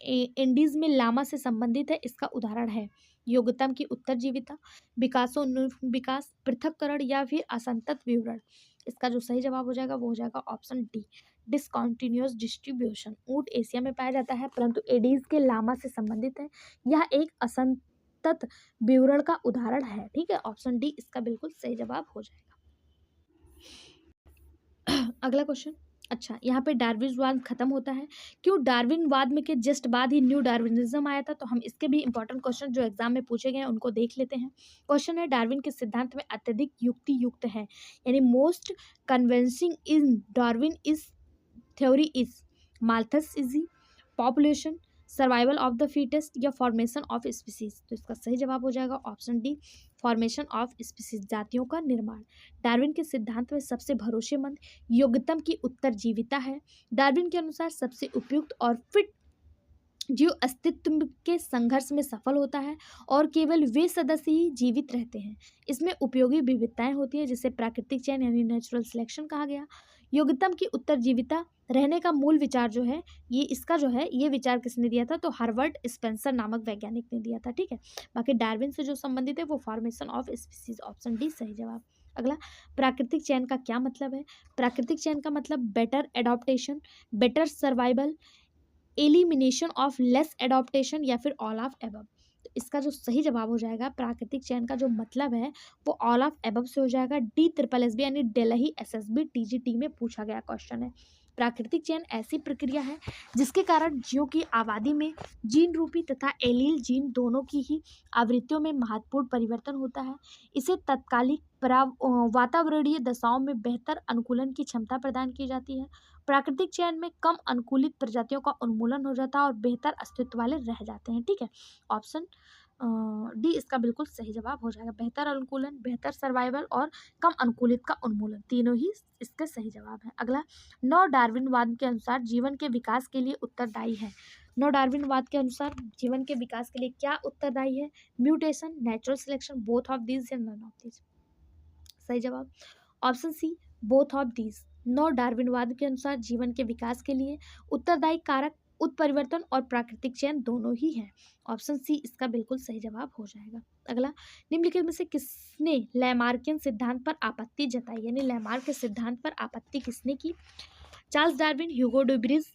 इंडीज में लामा से संबंधित है, इसका उदाहरण है? योग्यतम की उत्तरजीविता, विकासोन्मुख विकास, पृथक्करण या फिर असंतत विवरण? इसका जो सही जवाब हो जाएगा वो हो जाएगा ऑप्शन डी, डिसकॉन्टिन्यूअस डिस्ट्रीब्यूशन। ऊंट एशिया में पाया जाता है परंतु एडीज के लामा से संबंधित है, यह एक असंतत विवरण का उदाहरण है। ठीक है, ऑप्शन डी इसका बिल्कुल सही जवाब हो जाएगा। अगला क्वेश्चन, अच्छा यहाँ पे डार्विनवाद खत्म होता है, क्यों डार्विनवाद में के जस्ट बाद ही न्यू डार्विनिज्म आया था? तो हम इसके भी इंपॉर्टेंट क्वेश्चन जो एग्जाम में पूछे गए हैं उनको देख लेते हैं। क्वेश्चन है, डार्विन के सिद्धांत में अत्यधिक युक्ति युक्त है, यानी most convincing in Darwin is theory is Malthus easy, population, survival of the fittest या फॉर्मेशन ऑफ स्पीसीज? तो इसका सही जवाब हो जाएगा option D, formation of species, जातियों का निर्माण। डार्विन के सिद्धांत में सबसे भरोसेमंद योग्यतम की उत्तरजीविता है। डार्विन के अनुसार सबसे उपयुक्त और फिट जीव अस्तित्व के संघर्ष में सफल होता है और केवल वे सदस्य ही जीवित रहते हैं। इसमें उपयोगी विविधताएं होती है जिसे प्राकृतिक चयन यानी नेचुरल सिलेक्शन कहा गया। योग्यतम की उत्तरजीविता रहने का मूल विचार जो है, ये इसका जो है ये विचार किसने दिया था? तो हार्वर्ड स्पेंसर नामक वैज्ञानिक ने दिया था। ठीक है, बाकी डार्विन से जो संबंधित है वो formation of species, option D सही जवाब। अगला, प्राकृतिक चयन का क्या मतलब है? प्राकृतिक चयन का मतलब better adaptation, better survival, elimination of less adaptation या फिर ऑल ऑफ एबव? तो इसका जो सही जवाब हो जाएगा प्राकृतिक चयन का जो मतलब है वो ऑल ऑफ एबव से हो जाएगा। डी ट्रिपल एस बी यानी डेल्ही एसएसबी टीजीटी में पूछा गया क्वेश्चन है। प्राकृतिक चयन ऐसी प्रक्रिया है जिसके कारण जीवों की आबादी में जीन रूपी तथा एलील जीन दोनों की ही आवृत्तियों में महत्वपूर्ण परिवर्तन होता है। इसे तत्कालिक वातावरणीय दशाओं में बेहतर अनुकूलन की क्षमता प्रदान की जाती है। प्राकृतिक चयन में कम अनुकूलित प्रजातियों का उन्मूलन हो जाता है और बेहतर अस्तित्व वाले रह जाते हैं। ठीक है, ऑप्शन डी इसका बिल्कुल सही जवाब हो जाएगा। बेहतर अनुकूलन, बेहतर सर्वाइवल और कम अनुकूलित का उन्मूलन, तीनों ही इसके सही जवाब है। अगला, नव डार्विनवाद के अनुसार जीवन के विकास के लिए उत्तरदायी है। नव डार्विनवाद के अनुसार जीवन के विकास के लिए क्या उत्तरदायी है? Mutation, natural selection, both of these या नन ऑफ दीज? सही जवाब option C, both of these. 9 डार्विनवाद के अनुसार जीवन के विकास के लिए उत्तरदायी कारक उत्परिवर्तन और प्राकृतिक चयन दोनों ही हैं। ऑप्शन सी इसका बिल्कुल सही जवाब हो जाएगा। अगला, निम्नलिखित में से किसने लैमार्कियन सिद्धांत पर आपत्ति जताई, यानी लैमार्क के सिद्धांत पर आपत्ति किसने की? चार्ल्स डार्विन, ह्यूगो ड्यूबरीज,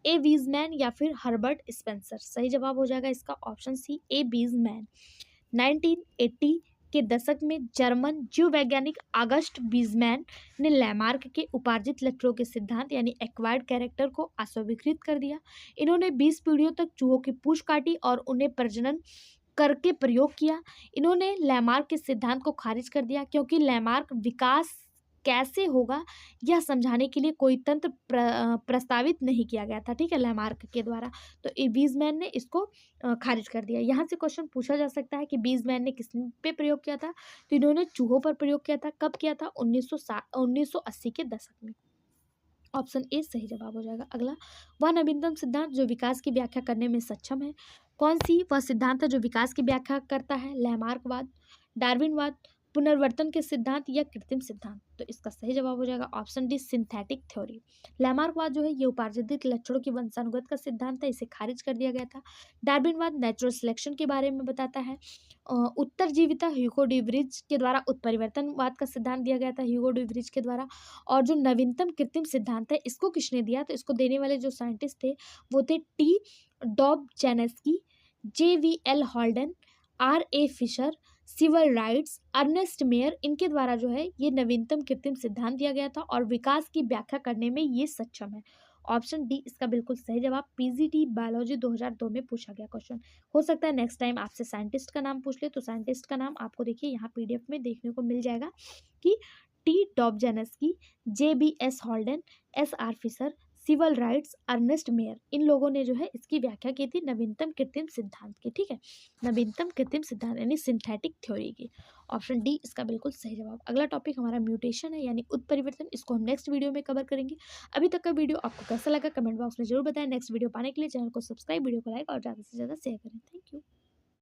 ए वीजमैन या फिर हर्बर्ट स्पेंसर। सही जवाब हो जाएगा इसका ऑप्शन सी, ए वीजमैन। 1980 के दशक में जर्मन जीव वैज्ञानिक ऑगस्ट वीजमैन ने लैमार्क के उपार्जित लक्षणों के सिद्धांत यानी एक्वायर्ड कैरेक्टर को अस्वीकृत कर दिया। इन्होंने 20 पीढ़ियों तक चूहों की पूंछ काटी और उन्हें प्रजनन करके प्रयोग किया। इन्होंने लैमार्क के सिद्धांत को खारिज कर दिया क्योंकि लैमार्क विकास कैसे होगा यह समझाने के लिए कोई तंत्र प्रस्तावित नहीं किया गया था, ठीक है, लैमार्क के द्वारा। तो वीजमैन ने इसको खारिज कर दिया। यहाँ से क्वेश्चन पूछा जा सकता है कि वीजमैन ने किस पे प्रयोग किया था? तो इन्होंने चूहों पर प्रयोग किया था। कब किया था? 1980 के दशक में। ऑप्शन ए सही जवाब हो जाएगा। अगला, वह नवीनतम सिद्धांत जो विकास की व्याख्या करने में सक्षम है। कौन सी वह सिद्धांत है जो विकास की व्याख्या करता है? लैमार्कवाद, डार्विनवाद, पुनर्वर्तन के सिद्धांत या कृत्रिम सिद्धांत? तो इसका सही जवाब हो जाएगा ऑप्शन डी, सिंथेटिक थ्योरी। लैमार्कवाद जो है ये उपार्जित लक्षणों की वंशानुगत का सिद्धांत है, इसे खारिज कर दिया गया था। डार्विनवाद नेचुरल सिलेक्शन के बारे में बताता है। उत्तरजीविता ह्यूगो ड्यूबरीज के द्वारा उत्परिवर्तनवाद का सिद्धांत दिया गया था, ह्यूगो ड्यूबरीज के द्वारा। और जो नवीनतम कृत्रिम सिद्धांत है इसको किसने दिया? तो इसको देने वाले जो साइंटिस्ट थे वो थे T Dobzhansky, JVL Haldane, RA Fisher, Sewall Wright, Ernst Mayr. इनके द्वारा जो है ये नवीनतम कृत्रिम सिद्धांत दिया गया था और विकास की व्याख्या करने में ये सक्षम है। ऑप्शन डी इसका बिल्कुल सही जवाब। PGT बायोलॉजी 2002 में पूछा गया क्वेश्चन। हो सकता है नेक्स्ट टाइम आपसे साइंटिस्ट का नाम पूछ ले, तो साइंटिस्ट का नाम आपको देखिए यहाँ PDF में देखने को मिल जाएगा कि T Dobzhansky, JBS Haldane, SR Fisher, Sewall Wright, Ernst Mayr, इन लोगों ने जो है इसकी व्याख्या की थी नवीनतम कृत्रिम सिद्धांत की, ठीक है, नवीनतम कृत्रिम सिद्धांत यानी सिंथेटिक थ्योरी की। ऑप्शन डी इसका बिल्कुल सही जवाब। अगला टॉपिक हमारा म्यूटेशन है यानी उत्परिवर्तन, इसको हम नेक्स्ट वीडियो में कवर करेंगे। अभी तक का वीडियो आपको कैसा लगा कमेंट बॉक्स में जरूर बताएं। नेक्स्ट वीडियो पाने के लिए चैनल को सब्सक्राइब, वीडियो को लाइक और ज़्यादा से ज़्यादा शेयर करें। Thank you.